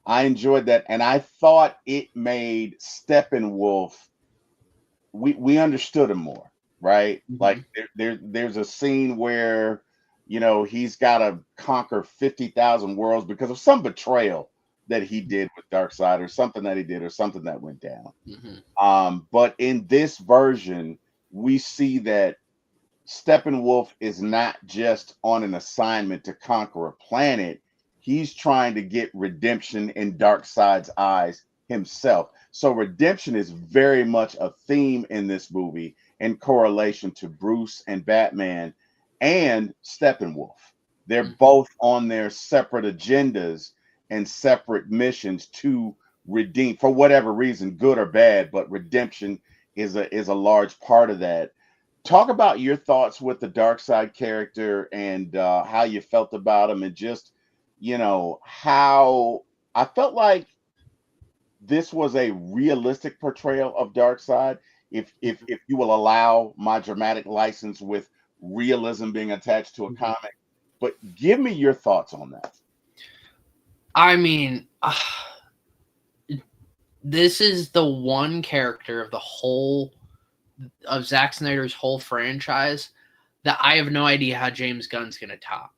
enjoyed that, and I thought it made Steppenwolf. We understood him more, right? Mm-hmm. Like there's a scene where he's got to conquer 50,000 worlds because of some betrayal that he did with Darkseid, or something that he did, or something that went down. Mm-hmm. But in this version, we see that Steppenwolf is not just on an assignment to conquer a planet. He's trying to get redemption in Darkseid's eyes himself. So redemption is very much a theme in this movie, in correlation to Bruce and Batman and Steppenwolf. They're Mhm. both on their separate agendas and separate missions to redeem for whatever reason, good or bad, but redemption is a large part of that. Talk about your thoughts with the dark side character and how you felt about him, and just how I felt like this was a realistic portrayal of Darkseid. If you will allow my dramatic license with realism being attached to a Mhm. comic, but give me your thoughts on that. I mean, this is the one character of the whole of Zack Snyder's whole franchise that I have no idea how James Gunn's gonna top.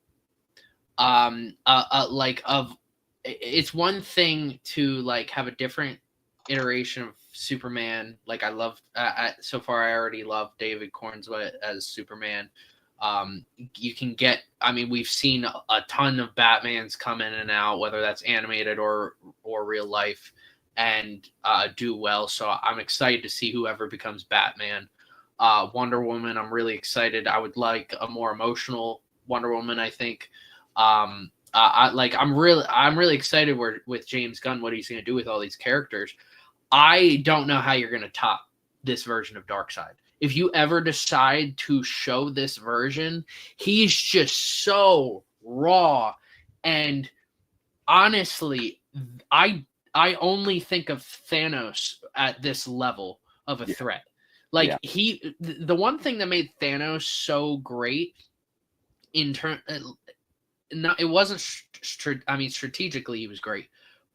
Like of it's one thing to like have a different iteration of Superman. Like I love so far I already love David Cornswell as Superman. You can get, I mean, we've seen a ton of Batmans come in and out, whether that's animated or real life, and do well. So I'm excited to see whoever becomes Batman. Wonder Woman, I'm really excited. I would like a more emotional Wonder Woman, I think. I'm really excited with James Gunn, what he's going to do with all these characters. I don't know how you're going to top this version of Darkseid. If you ever decide to show this version, he's just so raw, and honestly, I only think of Thanos at this level of a Yeah, threat. yeah, Like the one thing that made Thanos so great in turn, not it wasn't. I mean, strategically he was great,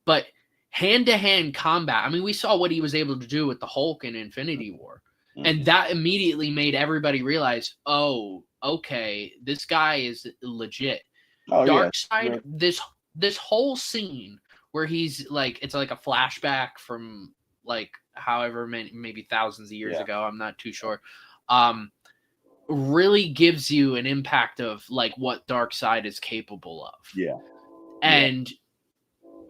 but hand to hand combat. I mean, we saw what he was able to do with the Hulk in Infinity War, and hmm, that immediately made everybody realize, oh, okay, this guy is legit. oh yeah, Dark Side, right. this whole scene where he's like, it's like a flashback from like however many, maybe thousands of years Yeah, ago. I'm not too sure. Um, really gives you an impact of like what Darkseid is capable of. yeah, yeah, And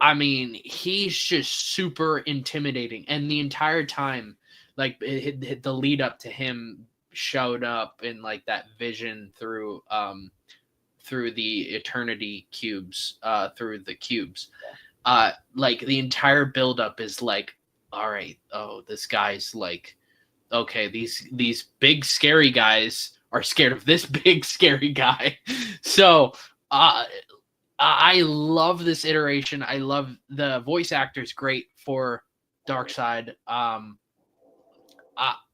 I mean, he's just super intimidating. And the entire time, like the lead up to him showed up in like that vision through the eternity cubes, through the cubes. Like the entire buildup is like, all right, oh, this guy's like, okay, these big scary guys are scared of this big scary guy. So I love this iteration. I love the voice actor's great for Darkseid.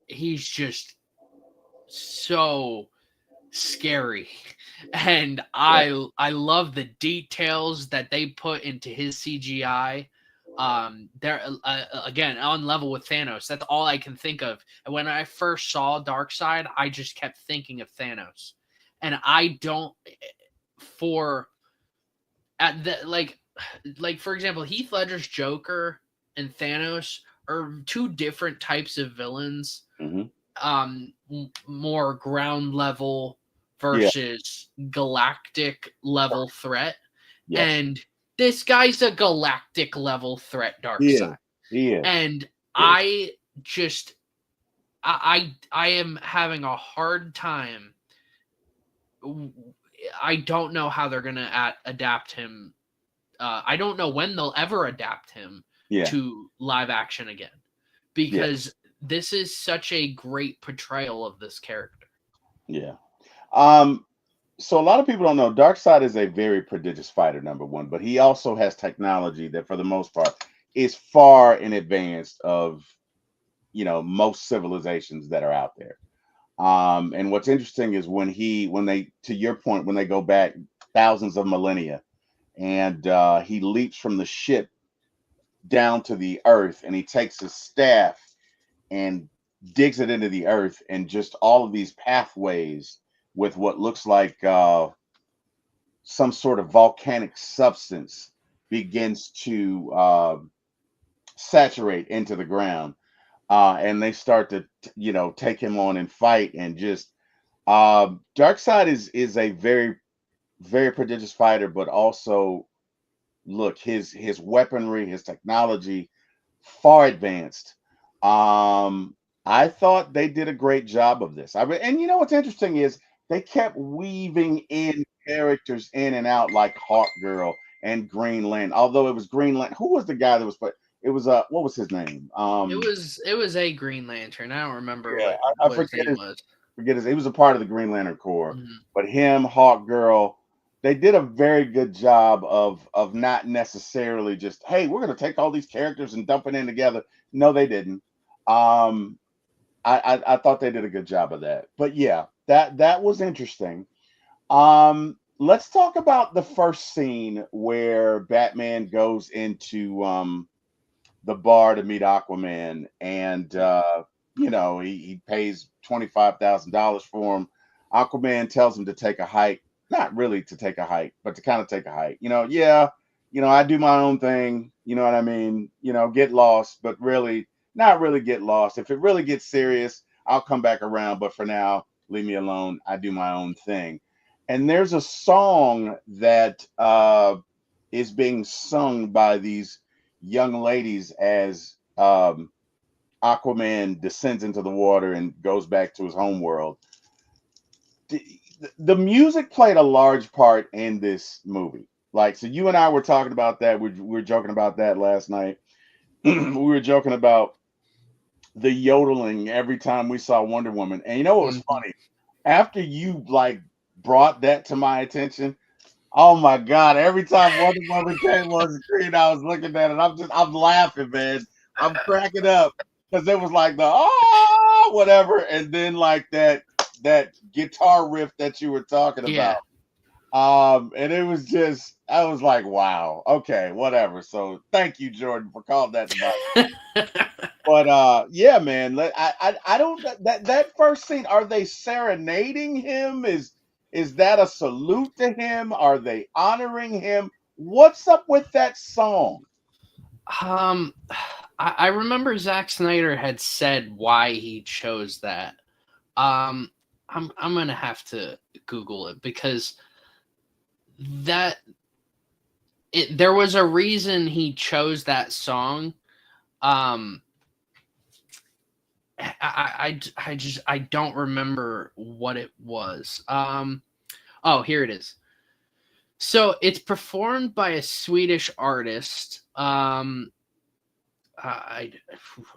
He's just so scary, and yeah, I love the details that they put into his CGI. They're again on level with Thanos. That's all I can think of. And when I first saw Darkseid, I just kept thinking of Thanos, and I don't for at the like for example, Heath Ledger's Joker and Thanos are two different types of villains. hmm, More ground level yeah, versus galactic level threat, yes, and this guy's a galactic level threat, he is, Darkseid. he is, And he is. I just I am having a hard time. I don't know how they're gonna adapt him. I don't know when they'll ever adapt him Yeah, to live action again, yeah, because this is such a great portrayal of this character. yeah. Um, so a lot of people don't know Darkseid is a very prodigious fighter, number one, but he also has technology that, for the most part, is far in advance of most civilizations that are out there. And what's interesting is when they, to your point, when they go back thousands of millennia, and he leaps from the ship down to the earth, and he takes his staff and digs it into the earth, and just all of these pathways with what looks like some sort of volcanic substance begins to saturate into the ground, and they start to take him on and fight, and just Darkseid is a very, very prodigious fighter, but also look, his weaponry, his technology, far advanced. um I thought they did a great job of this. And you know what's interesting is they kept weaving in characters in and out like Hawk Girl and Green Lantern. Although it was Green Lantern, who was the guy that was? It was what was his name? It was a Green Lantern. I don't remember Yeah, I what his forget name was. He was a part of the Green Lantern Corps, Mhm. but him, Hawk Girl, they did a very good job of not necessarily just, hey, we're gonna take all these characters and dump it in together. No, they didn't. Um, I thought they did a good job of that. But yeah, that was interesting. Let's talk about the first scene where Batman goes into the bar to meet Aquaman, and he pays $25,000 for him. Aquaman tells him to take a hike, not really to take a hike, but to kind of take a hike. Yeah, I do my own thing. You know what I mean? Get lost, but really not really get lost. If it really gets serious, I'll come back around. But for now, leave me alone. I do my own thing. And there's a song that is being sung by these young ladies as Aquaman descends into the water and goes back to his home world. The music played a large part in this movie. Like, so you and I were talking about that. We were joking about that last night. We were joking about the yodeling every time we saw Wonder Woman. And you know what was Mhm. funny? After you like brought that to my attention, oh my God! Every time Wonder Woman came on the screen, I was looking at it. I'm laughing, man. I'm cracking up because it was like the whatever, and then like that guitar riff that you were talking about. Yeah. And it was just, I was like, wow, okay, whatever. So thank you, Jordan, for calling that to my. But yeah, man. I don't that first scene. Are they serenading him? Is that a salute to him? Are they honoring him? What's up with that song? Um, I remember Zack Snyder had said why he chose that. Um, I'm gonna have to Google it because that there was a reason he chose that song. Um, I don't remember what it was. Oh, here it is. So it's performed by a Swedish artist. I,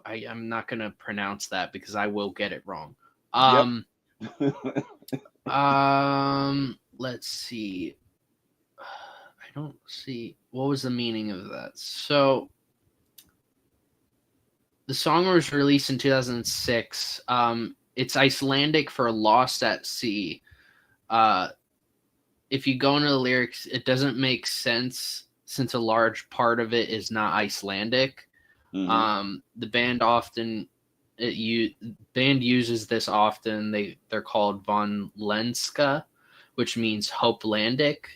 I'm not gonna pronounce that because I will get it wrong. Yep. Let's see. I don't see what was the meaning of that. So the song was released in 2006. It's Icelandic for "Lost at Sea." Uh, if you go into the lyrics, it doesn't make sense since a large part of it is not Icelandic. The band often band uses this often. They're called von Lenska, which means Hopelandic.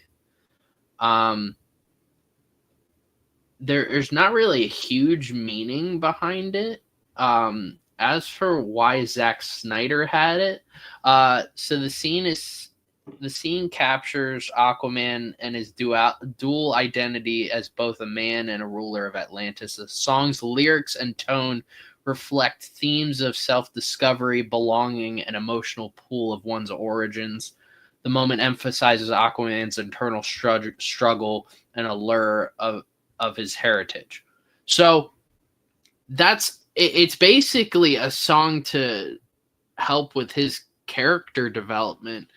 There's not really a huge meaning behind it. As for why Zack Snyder had it, so the scene captures Aquaman and his dual identity as both a man and a ruler of Atlantis. The song's lyrics and tone reflect themes of self-discovery, belonging, and emotional pull of one's origins. The moment emphasizes Aquaman's internal struggle and allure of his heritage. So it's basically a song to help with his character development.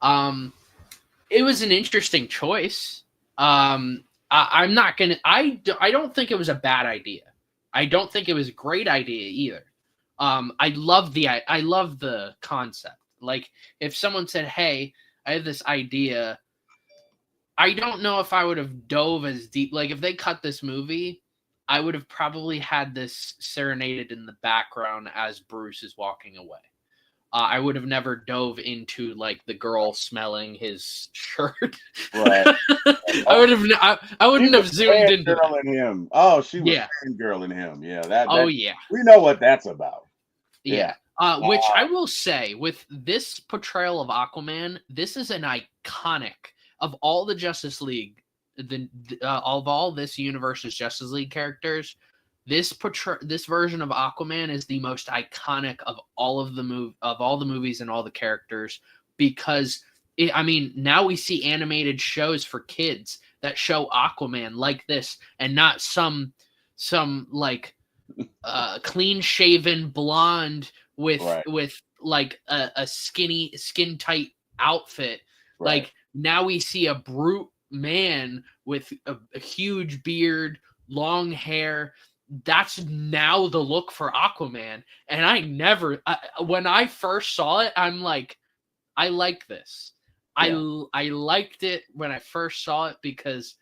It was an interesting choice. I'm not gonna. I don't think it was a bad idea. I don't think it was a great idea either. I love the concept. Like if someone said, "Hey, I have this idea," I don't know if I would have dove as deep. Like if they cut this movie, I would have probably had this serenaded in the background as Bruce is walking away. I would have never dove into like the girl smelling his shirt. Right. I would have. I wouldn't have zoomed into that. In him. Oh, she was Yeah. fangirling him. Yeah. That. Oh yeah. We know what that's about. Yeah. Which I will say, with this portrayal of Aquaman, this is an iconic of all the Justice League, of all this universe's Justice League characters. this version of Aquaman is the most iconic of all of the movies and all the characters, because now we see animated shows for kids that show Aquaman like this, and not some like clean shaven blonde with like a skin tight outfit. Right. Like, now we see a brute man with a huge beard, long hair. That's now the look for Aquaman. And when I first saw it, I'm like, I like this. Yeah. I liked it when I first saw it, because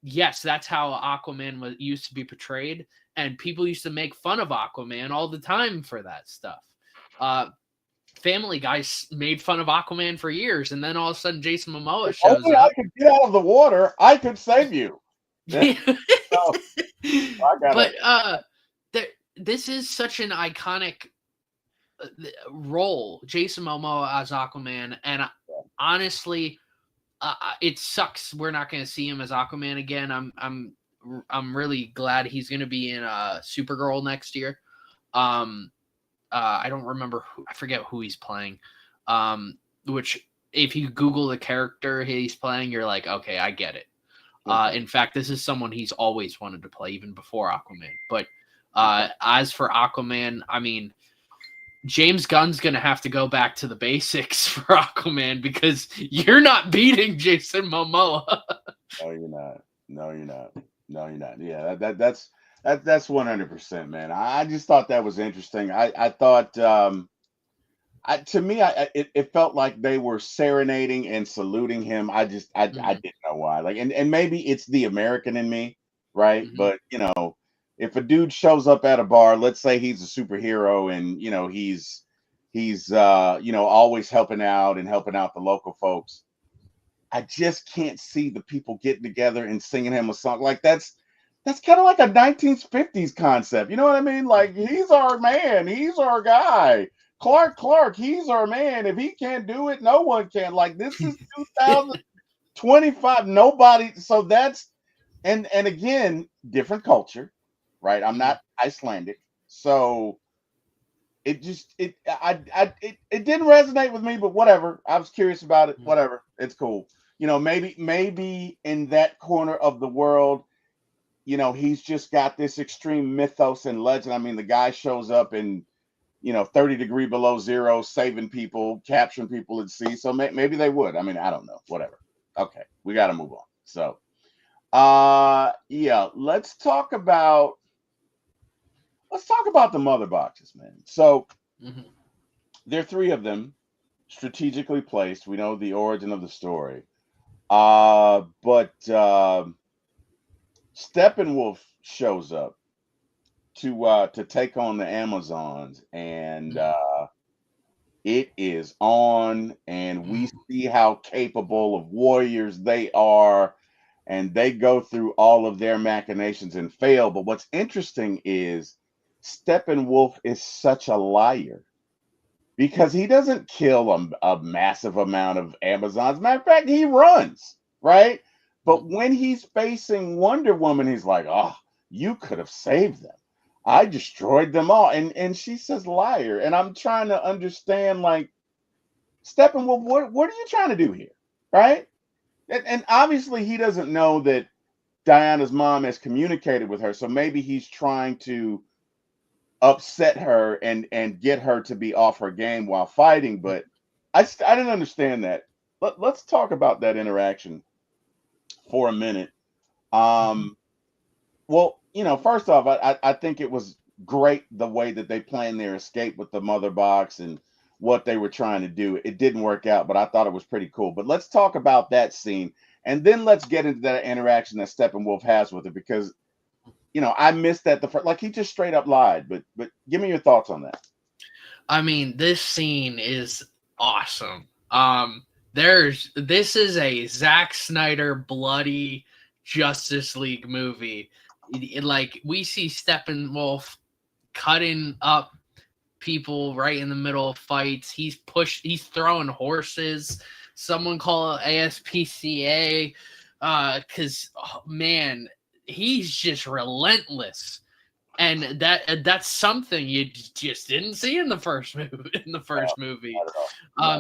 yes, that's how Aquaman used to be portrayed, and people used to make fun of Aquaman all the time for that stuff. Family Guy made fun of Aquaman for years, and then all of a sudden Jason Momoa shows up. I could get out of the water, I could save you. This is such an iconic role, Jason Momoa as Aquaman, and honestly, it sucks we're not going to see him as Aquaman again. I'm really glad he's going to be in Supergirl next year. I don't remember I forget who he's playing. Which, if you Google the character he's playing, you're like, okay, I get it. In fact, this is someone he's always wanted to play, even before Aquaman. But as for Aquaman, I mean, James Gunn's going to have to go back to the basics for Aquaman, because you're not beating Jason Momoa. No, you're not. Yeah, that's 100%, man. I just thought that was interesting. I thought, to me, it felt like they were serenading and saluting him. I didn't know why. Like, and maybe it's the American in me, right? Mm-hmm. But if a dude shows up at a bar, let's say he's a superhero, and he's always helping out the local folks, I just can't see the people getting together and singing him a song. Like, that's kind of like a 1950s concept. You know what I mean? Like, he's our man, he's our guy. Clark, he's our man. If he can't do it, no one can. Like, this is 2025. Nobody. So that's and again, different culture, right? I'm not Icelandic, so it didn't resonate with me. But whatever. I was curious about it. Whatever. It's cool. Maybe in that corner of the world, he's just got this extreme mythos and legend. I mean, the guy shows up in 30 degree below zero, saving people, capturing people at sea. So maybe they would. I mean, I don't know. Whatever. Okay, we got to move on. So, let's talk about the mother boxes, man. So there are 3 of them, strategically placed. We know the origin of the story. But Steppenwolf shows up to take on the Amazons, and it is on, and we see how capable of warriors they are, and they go through all of their machinations and fail. But what's interesting is Steppenwolf is such a liar, because he doesn't kill a massive amount of Amazons. Matter of fact, he runs, right? But when he's facing Wonder Woman, he's like, oh, you could have saved them. I destroyed them all. And she says liar. And I'm trying to understand, like, Steppenwolf, what are you trying to do here? Right? And obviously he doesn't know that Diana's mom has communicated with her. So maybe he's trying to upset her and get her to be off her game while fighting. But I didn't understand that. Let's talk about that interaction for a minute. Well, first off, I think it was great the way that they planned their escape with the mother box and what they were trying to do. It didn't work out, but I thought it was pretty cool. But let's talk about that scene, and then let's get into that interaction that Steppenwolf has with her, because I missed that like, he just straight up lied. But give me your thoughts on that. I mean, this scene is awesome. This is a Zack Snyder bloody Justice League movie. Like, we see Steppenwolf cutting up people right in the middle of fights. He's throwing horses. Someone call it ASPCA, because man, he's just relentless. and that's something you just didn't see in the first movie. In the first movie, Not at all.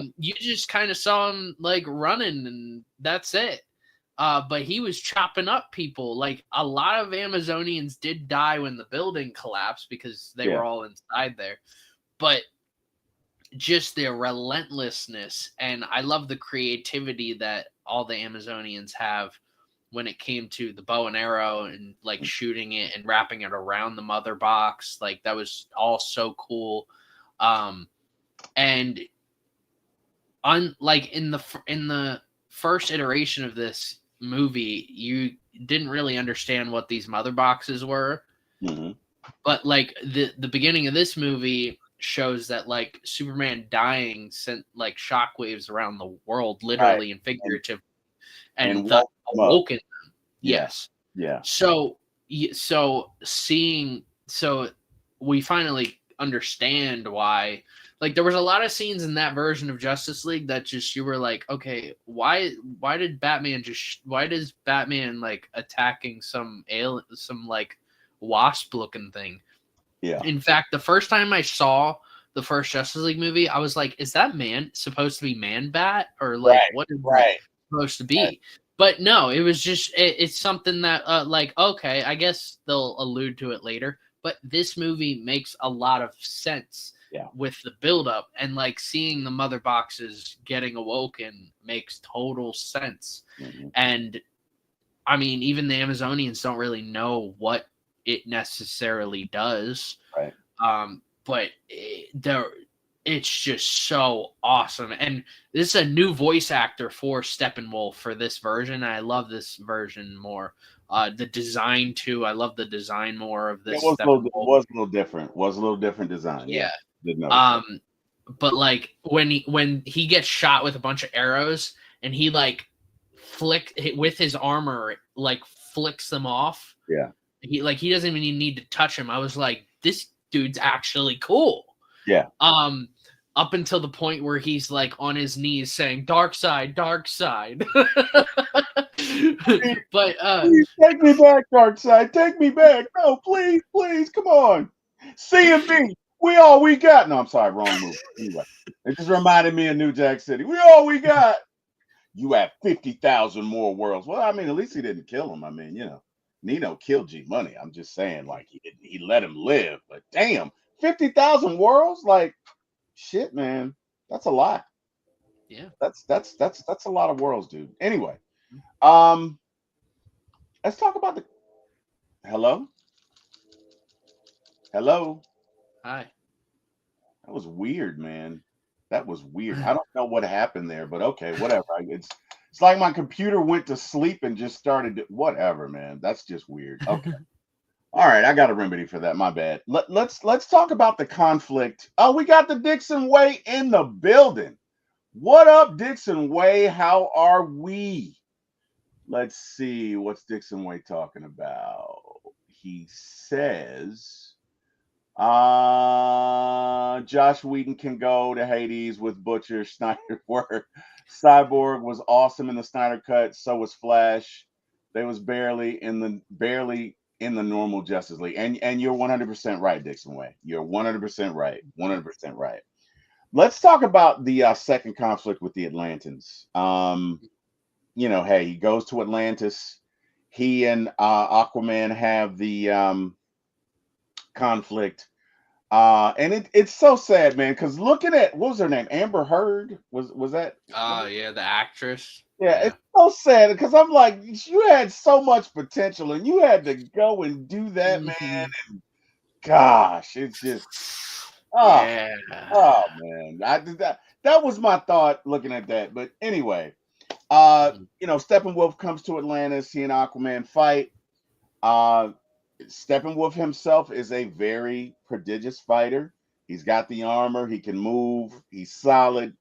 No. you just kind of saw him like running, and that's it. But he was chopping up people. Like a lot of Amazonians did die when the building collapsed because they were all inside there. But just their relentlessness, and I love the creativity that all the Amazonians have when it came to the bow and arrow and like shooting it and wrapping it around the mother box. Like that was all so cool. And like in the first iteration of this movie, you didn't really understand what these mother boxes were. Mm-hmm. But like the beginning of this movie shows that like Superman dying sent like shockwaves around the world, literally and figuratively, and the awoken them. Yes. Yeah. So we finally understand why. Like there was a lot of scenes in that version of Justice League that just you were like, okay, why does Batman like attacking some alien, some like wasp looking thing? Yeah. In fact, the first time I saw the first Justice League movie, I was like, is that man supposed to be Man Bat? Or like what is it supposed to be? Right. But no, it was just it's something that like, okay, I guess they'll allude to it later. But this movie makes a lot of sense with the buildup, and like seeing the mother boxes getting awoken makes total sense. Mm-hmm. And I mean, even the Amazonians don't really know what it necessarily does. Right. But it's just so awesome. And this is a new voice actor for Steppenwolf for this version. I love this version more. The design too. I love the design more of this. It was a little different. Was a little different design. Yeah. Did notice. But like when he gets shot with a bunch of arrows and he like with his armor, like flicks them off. Yeah. He doesn't even need to touch him. I was like, this dude's actually cool. Yeah. Up until the point where he's like on his knees saying dark side. But please take me back, dark side. Take me back. No, please, come on. CMB. We all we got. No, I'm sorry, wrong movie. Anyway, it just reminded me of New Jack City. We all we got. You have 50,000 more worlds. Well, I mean, at least he didn't kill him. I mean, you know, Nino killed G Money. I'm just saying, like, he let him live. But damn, 50,000 worlds? Like, shit, man. That's a lot. Yeah. That's a lot of worlds, dude. Anyway, let's talk about the Hello? Hi. That was weird, man. That was weird. I don't know what happened there, but okay, whatever. It's like my computer went to sleep and just started whatever, man. That's just weird. Okay. All right, I got a remedy for that. My bad. Let's talk about the conflict. Oh, we got the Dixon Way in the building. What up, Dixon Way? How are we? Let's see. What's Dixon Way talking about? He says Josh Whedon can go to Hades with Butcher. Snyder work. Cyborg was awesome in the Snyder cut. So was Flash. They was barely in the normal Justice League. And you're 100% right, Dixon Way. You're 100% right. 100% right. Let's talk about the second conflict with the Atlantans. You know, hey, he goes to Atlantis. He and Aquaman have the conflict. And it's so sad, man, because looking at what was her name? Amber Heard? Was that? Yeah, the actress. Yeah, it's so sad because I'm like, you had so much potential and you had to go and do that, man. And gosh, it's just oh man. That was my thought looking at that. But anyway, you know, Steppenwolf comes to Atlantis, he and Aquaman fight. Steppenwolf himself is a very prodigious fighter. He's got the armor, he can move, he's solid.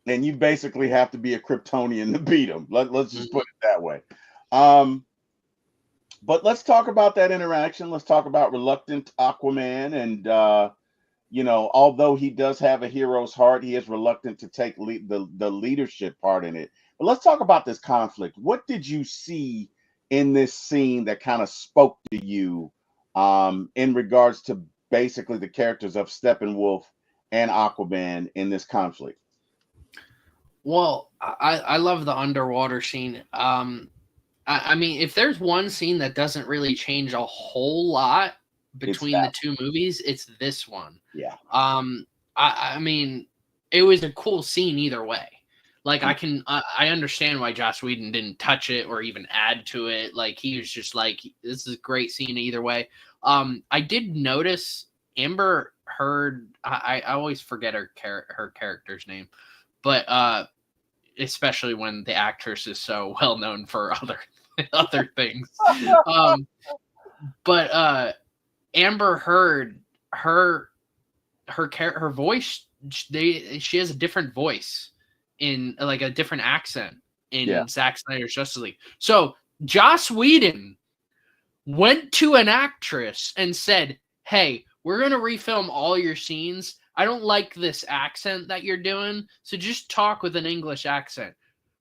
And you basically have to be a Kryptonian to beat him. Let's just put it that way. But let's talk about that interaction. Let's talk about reluctant Aquaman. And, you know, although he does have a hero's heart, he is reluctant to take the leadership part in it. But let's talk about this conflict. What did you see in this scene that kind of spoke to you in regards to basically the characters of Steppenwolf and Aquaman in this conflict? Well, I love the underwater scene. I mean, if there's one scene that doesn't really change a whole lot It's between the that. two movies, it's this one. Yeah. I mean, it was a cool scene either way. Like I understand why Joss Whedon didn't touch it or even add to it. Like he was just like, this is a great scene either way. I did notice Amber Heard. I always forget her character's name, but especially when the actress is so well known for other things. But Amber Heard, her voice, she has a different voice in like a different accent in Zack Snyder's Justice League. So Joss Whedon went to an actress and said, "Hey, we're gonna refilm all your scenes. I don't like this accent that you're doing, so just talk with an English accent."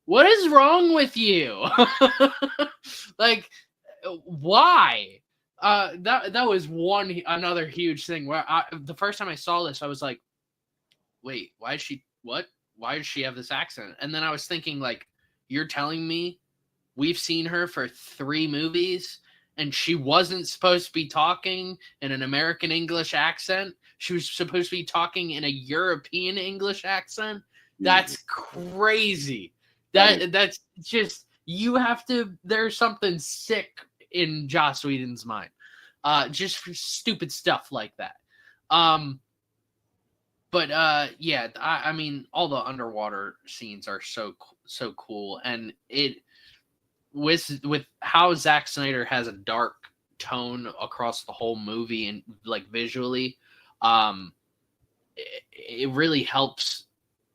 What is wrong with you? Like, why? That was another huge thing where the first time I saw this, I was like, wait, why is she what? Why does she have this accent? And then I was thinking, like, you're telling me we've seen her for 3 movies and she wasn't supposed to be talking in an American English accent. She was supposed to be talking in a European English accent. That's crazy. That's just, you have to, there's something sick in Joss Whedon's mind. Just for stupid stuff like that. But yeah, I mean, all the underwater scenes are so cool, and it with how Zack Snyder has a dark tone across the whole movie and like visually, it really helps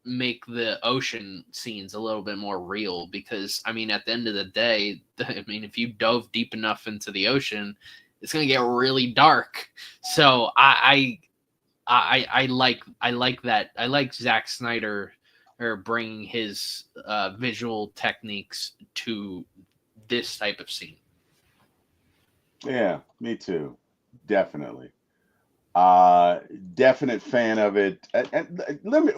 make the ocean scenes a little bit more real, because I mean, at the end of the day, I mean, if you dove deep enough into the ocean, it's gonna get really dark. So I like that. I like Zack Snyder bringing his visual techniques to this type of scene. Yeah, me too. Definitely. Definite fan of it. And let me.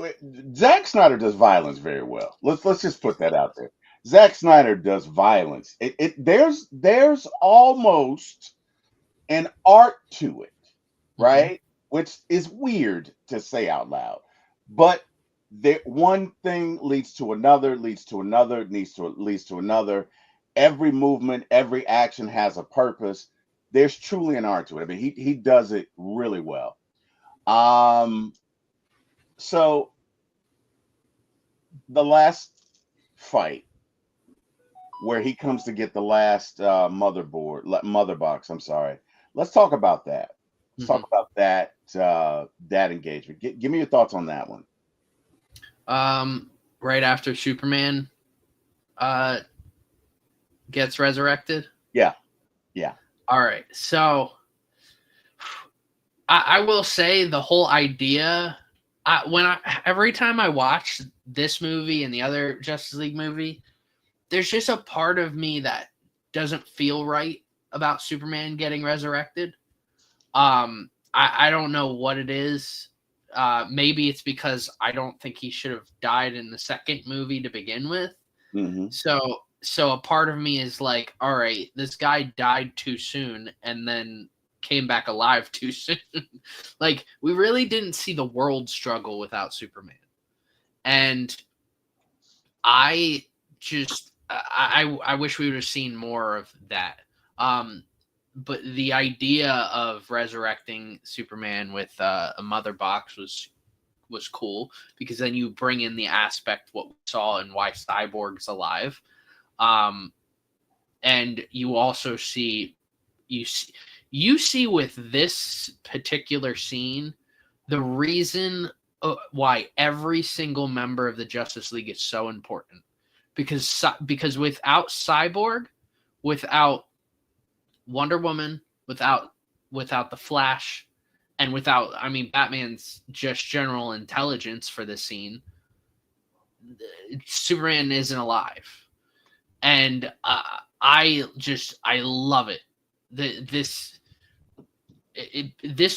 Zack Snyder does violence very well. Let's just put that out there. Zack Snyder does violence. There's almost an art to it, right? Which is weird to say out loud, but one thing leads to another, leads to another, leads to another. Every movement, every action has a purpose. There's truly an art to it. I mean, he does it really well. So the last fight where he comes to get the last mother box. I'm sorry. Let's talk about that. Let's talk about that engagement. Give me your thoughts on that one. Right after Superman gets resurrected. Yeah. All right. So I will say the whole idea. Every time I watch this movie and the other Justice League movie, there's just a part of me that doesn't feel right about Superman getting resurrected. I don't know what it is. Maybe it's because I don't think he should have died in the second movie to begin with. So a part of me is like, all right, this guy died too soon and then came back alive too soon. Like, we really didn't see the world struggle without Superman. And I just, I wish we would have seen more of that. But the idea of resurrecting Superman with a mother box was cool, because then you bring in the aspect what we saw and why Cyborg's alive, and you also see with this particular scene the reason why every single member of the Justice League is so important, because without Cyborg, without Wonder Woman, without the Flash, and without, I mean, Batman's just general intelligence for this scene, Superman isn't alive. and I love it. This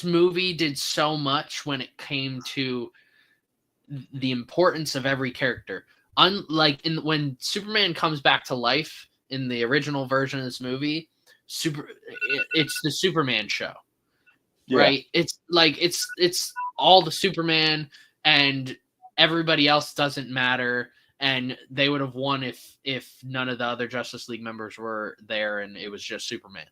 movie did so much when it came to the importance of every character. Unlike when Superman comes back to life in the original version of this movie, it's the Superman show, right? It's like it's all the Superman, and everybody else doesn't matter, and they would have won if none of the other Justice League members were there and it was just Superman.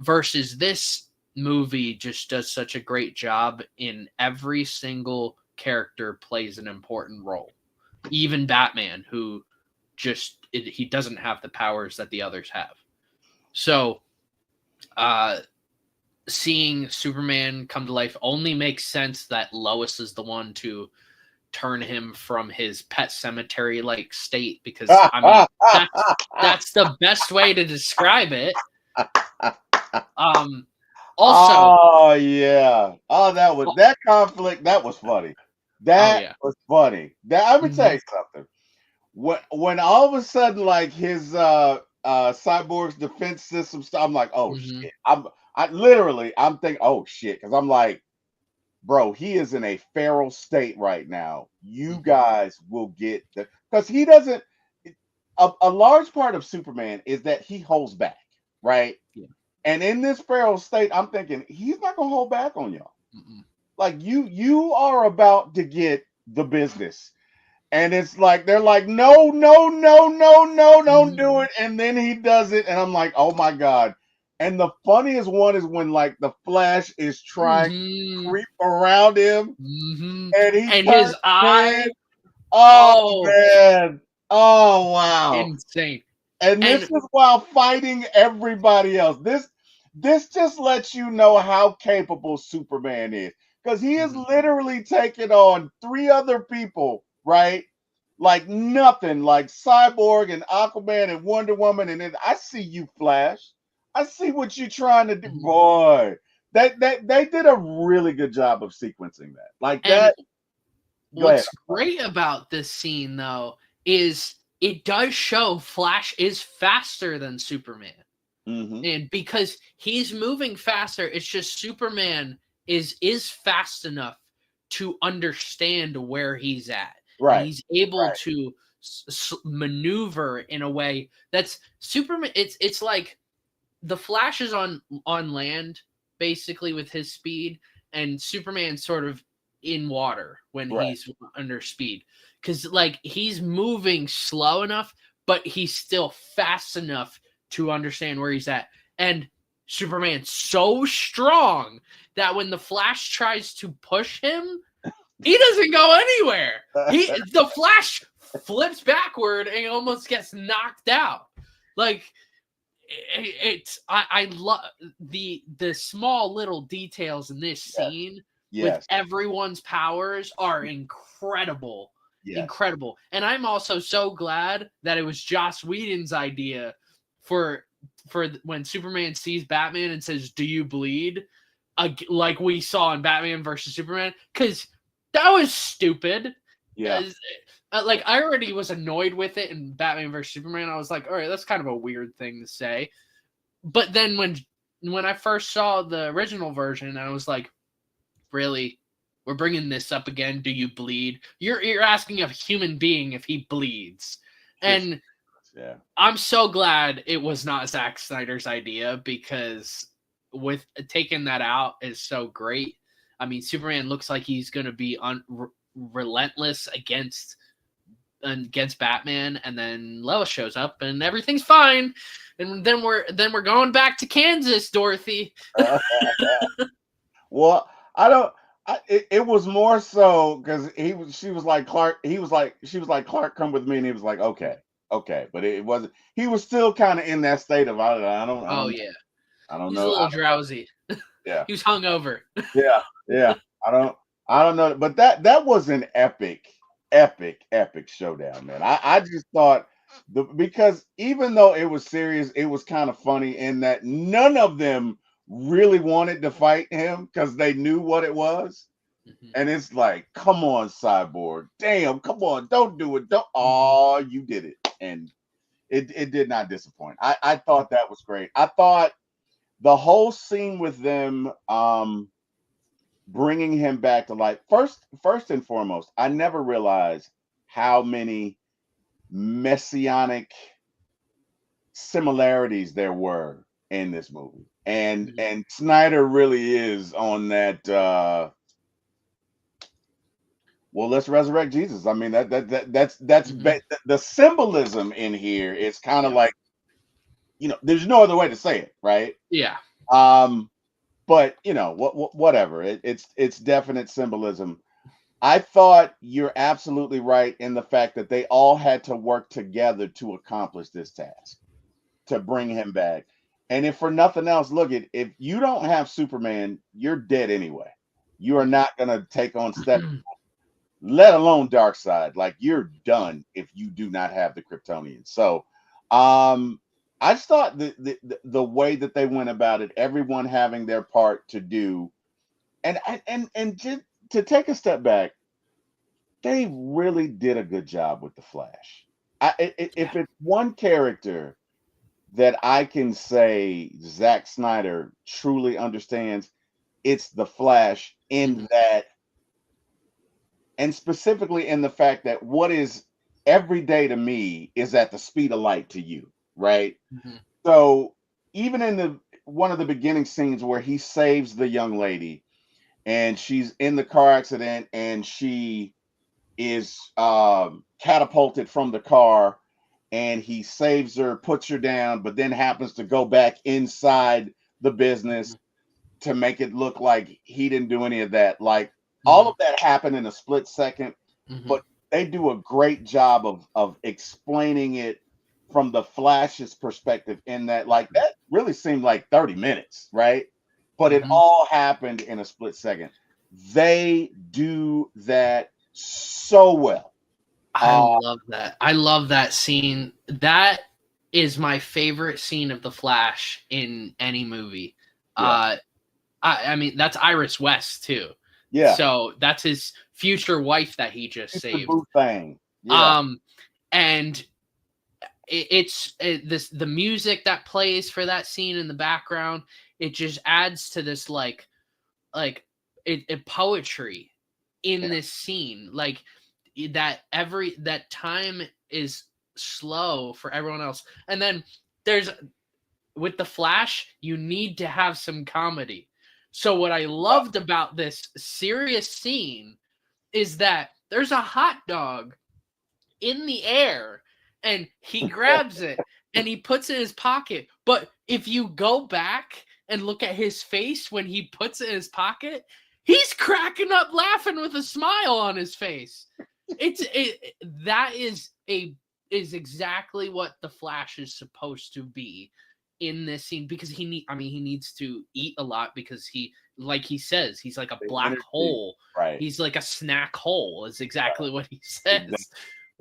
Versus this movie just does such a great job in every single character plays an important role. Even Batman, who he doesn't have the powers that the others have. So seeing Superman come to life only makes sense that Lois is the one to turn him from his Pet Cemetery like state, because I mean that's the best way to describe it. Also, that conflict, that was funny. That was funny. Let me tell you something. When all of a sudden, like, his Cyborg's defense system, I'm like, oh shit. I'm thinking, oh shit, because I'm like, bro, he is in a feral state right now. You guys will get because he doesn't. A large part of Superman is that he holds back, right? Yeah. And in this feral state, I'm thinking he's not gonna hold back on y'all. Like, you are about to get the business, and it's like they're like, no, don't do it, and then he does it, and I'm like, oh my god. And the funniest one is when, like, the Flash is trying to creep around him, and his eye. Oh man! Oh wow! Insane. And this is while fighting everybody else. This just lets you know how capable Superman is, because he is literally taking on 3 other people, right? Like nothing, like Cyborg and Aquaman and Wonder Woman, and then I see you, Flash. I see what you're trying to do, boy. They did a really good job of sequencing that. Like that. What's great about this scene, though, is it does show Flash is faster than Superman. And because he's moving faster, it's just Superman is fast enough to understand where he's at. Right. And he's able to maneuver in a way that's Superman. It's like the Flash is on land, basically, with his speed, and Superman's sort of in water when he's under speed, because like he's moving slow enough, but he's still fast enough to understand where he's at. And Superman's so strong that when the Flash tries to push him, he doesn't go anywhere. The Flash flips backward and almost gets knocked out. Like, I love the small little details in this scene with everyone's powers are incredible. Incredible. And I'm also so glad that it was Joss Whedon's idea for when Superman sees Batman and says, "Do you bleed?" Like we saw in Batman versus Superman, because that was stupid. Like, I already was annoyed with it in Batman versus Superman. I was like, all right, that's kind of a weird thing to say. But then when I first saw the original version, I was like, really? We're bringing this up again? Do you bleed? You're asking a human being if he bleeds. And I'm so glad it was not Zack Snyder's idea, because with taking that out is so great. I mean, Superman looks like he's going to be relentless against Batman, and then Lois shows up and everything's fine, and then we're going back to Kansas, Dorothy. Well, it was more so because she was like, Clark, come with me, and he was like, okay, but it wasn't. He was still kind of in that state of I don't know. He's know. He's a little drowsy. Yeah, he was hungover. yeah. I don't know, but that was an epic showdown, man. I just thought because even though it was serious, it was kind of funny in that none of them really wanted to fight him because they knew what it was. And it's like, come on, Cyborg. Damn, come on, don't do it. You did it. And It did not disappoint. I thought that was great. I thought the whole scene with them bringing him back to life. First and foremost, I never realized how many messianic similarities there were in this movie. And Snyder really is on that well, let's resurrect Jesus. I mean that's the symbolism in here is kind of like, there's no other way to say it, right? Yeah. But whatever. It's definite symbolism. I thought you're absolutely right in the fact that they all had to work together to accomplish this task, to bring him back. And if for nothing else, look, if you don't have Superman, you're dead anyway. You are not gonna take on Step, let alone Darkseid. Like, you're done if you do not have the Kryptonian. So I just thought the way that they went about it, everyone having their part to do, and just to take a step back, they really did a good job with the Flash. If it's one character that I can say Zack Snyder truly understands, it's the Flash, in that, and specifically in the fact that what is every day to me is at the speed of light to you, right? So even in one of the beginning scenes where he saves the young lady and she's in the car accident and she is catapulted from the car, and he saves her, puts her down, but then happens to go back inside the business to make it look like he didn't do any of that. Like, all of that happened in a split second, but they do a great job of explaining it from the Flash's perspective, in that, like, that really seemed like 30 minutes, right? But it all happened in a split second. They do that so well. I love that. I love that scene. That is my favorite scene of the Flash in any movie. Yeah. I mean, that's Iris West too. Yeah. So that's his future wife that he just saved. Thing. Yeah. And the music that plays for that scene in the background, it just adds to this like poetry in this scene, like that time is slow for everyone else, and then with the Flash, you need to have some comedy. So what I loved about this serious scene is that there's a hot dog in the air and he grabs it and he puts it in his pocket. But if you go back and look at his face when he puts it in his pocket, he's cracking up laughing with a smile on his face. That is exactly what the Flash is supposed to be in this scene, because he needs to eat a lot, because like he says, he's like a black hole. Right. He's like a snack hole is exactly what he says. Exactly.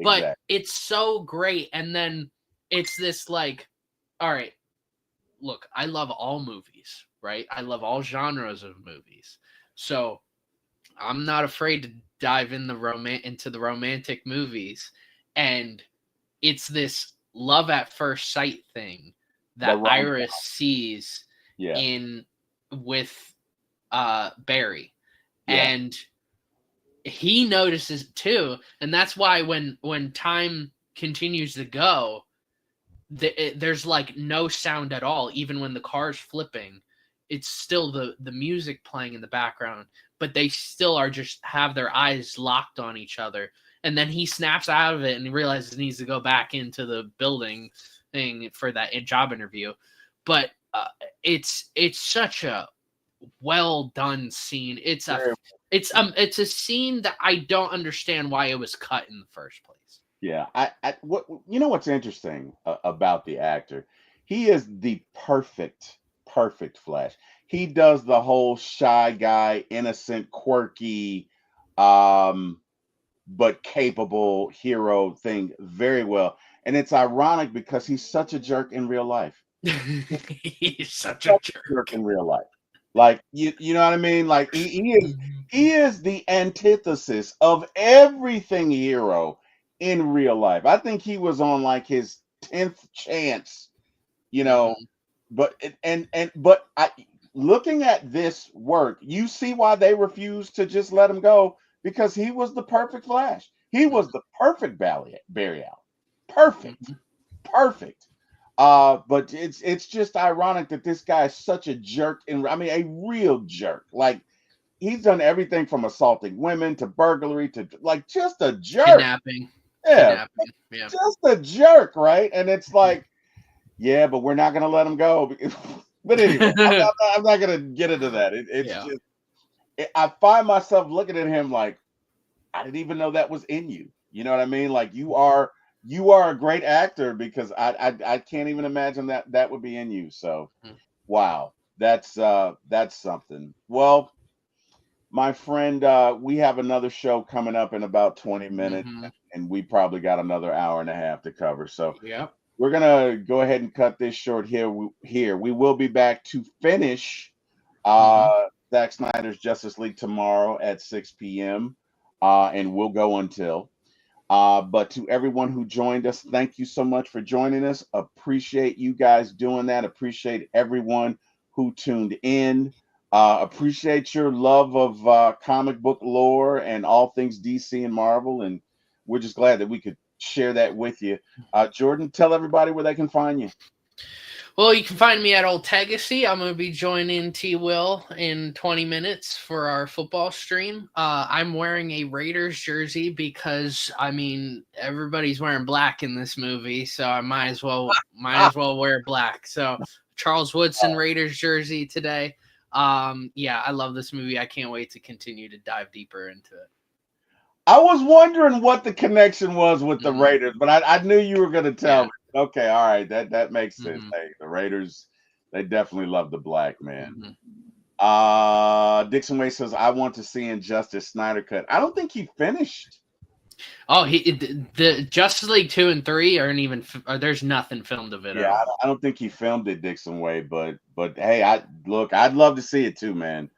But it's so great. And then it's this like, all right, look, I love all movies, right? I love all genres of movies. So I'm not afraid to dive into the romantic movies. And it's this love at first sight thing that Iris sees with Barry. Yeah. And he notices it too. And that's why when time continues to go, there's like no sound at all. Even when the car's flipping, it's still the music playing in the background, but they still are just have their eyes locked on each other. And then he snaps out of it and he realizes he needs to go back into the building thing for that job interview. But it's such a well done scene. It's a scene that I don't understand why it was cut in the first place. Yeah, what's interesting about the actor? He is the perfect Flash. He does the whole shy guy, innocent, quirky, but capable hero thing very well. And it's ironic because he's such a jerk in real life. He's such a jerk in real life. Like, you know what I mean? Like, he is the antithesis of everything hero in real life. I think he was on like his 10th chance, you know. But looking at this work, you see why they refused to just let him go, because he was the perfect Flash. He was the perfect Barry Allen. Perfect. But it's just ironic that this guy is such a jerk, and I mean a real jerk. Like, he's done everything from assaulting women to burglary to like just a jerk. Kidnapping. Yeah. Yeah. Just a jerk, right? And it's like, yeah, but we're not gonna let him go. But anyway, I'm not gonna get into that. I find myself looking at him like, I didn't even know that was in you. You know what I mean? Like, you are a great actor, because I can't even imagine that would be in you. So, wow, that's something. Well, my friend, we have another show coming up in about 20 minutes, and we probably got another hour and a half to cover. So, yeah, we're gonna go ahead and cut this short here. We will be back to finish Zack Snyder's Justice League tomorrow at 6 p.m. And we'll go until. But to everyone who joined us, thank you so much for joining us. Appreciate you guys doing that. Appreciate everyone who tuned in. Appreciate your love of comic book lore and all things DC and Marvel. And we're just glad that we could share that with you. Jordan, tell everybody where they can find you. Well, you can find me at Old Tagacy. I'm going to be joining T. Will in 20 minutes for our football stream. I'm wearing a Raiders jersey because, I mean, everybody's wearing black in this movie, so I might as well wear black. So Charles Woodson Raiders jersey today. Yeah, I love this movie. I can't wait to continue to dive deeper into it. I was wondering what the connection was with the Raiders, but I knew you were going to tell me. Okay, all right, that makes sense. Hey, the Raiders, they definitely love the black, man. Dixon Way says, I want to see Injustice Snyder cut. I don't think he finished. Oh, the Justice League 2 and 3 aren't even. There's nothing filmed of it. Yeah, I don't think he filmed it Dixon Way, but hey, I'd love to see it too, man.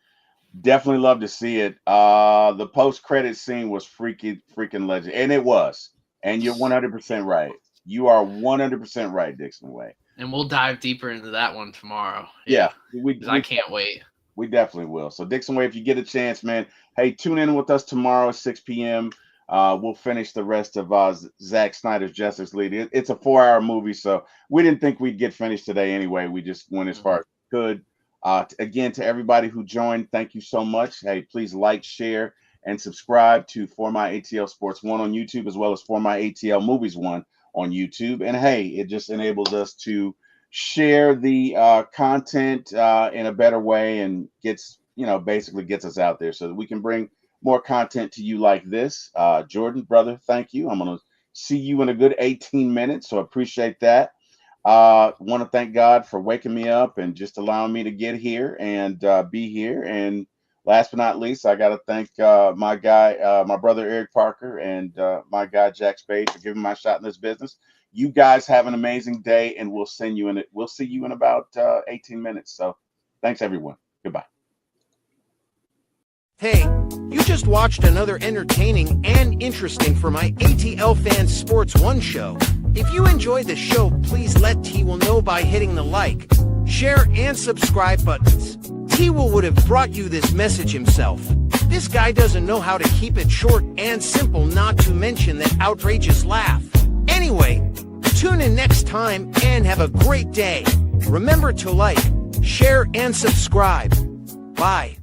Definitely love to see it. The post-credit scene was freaking legend, and it was. And you're 100% right. You are 100% right, Dixon Way. And we'll dive deeper into that one tomorrow. Yeah, I can't wait. We definitely will. So, Dixon Way, if you get a chance, man, hey, tune in with us tomorrow at 6 p.m. We'll finish the rest of Zack Snyder's Justice League. It's a 4-hour movie, so we didn't think we'd get finished today anyway. We just went as far as we could. Again, to everybody who joined, thank you so much. Hey, please like, share, and subscribe to For My ATL Sports 1 on YouTube, as well as For My ATL Movies 1 on YouTube. And hey, it just enables us to share the content in a better way, and basically gets us out there so that we can bring more content to you like this. Jordan, brother, thank you. I'm going to see you in a good 18 minutes, so appreciate that. Want to thank God for waking me up and just allowing me to get here and be here. And last but not least, I got to thank my brother Eric Parker, and my guy Jack Spade for giving my shot in this business. You guys have an amazing day, and we'll see you in about 18 minutes. So thanks, everyone. Goodbye. Hey, you just watched another entertaining and interesting For My ATL Fans Sports 1 show. If you enjoyed the show, please let T-Will know by hitting the like, share, and subscribe buttons. T-Will would have brought you this message himself. This guy doesn't know how to keep it short and simple, not to mention that outrageous laugh. Anyway, tune in next time and have a great day. Remember to like, share, and subscribe. Bye.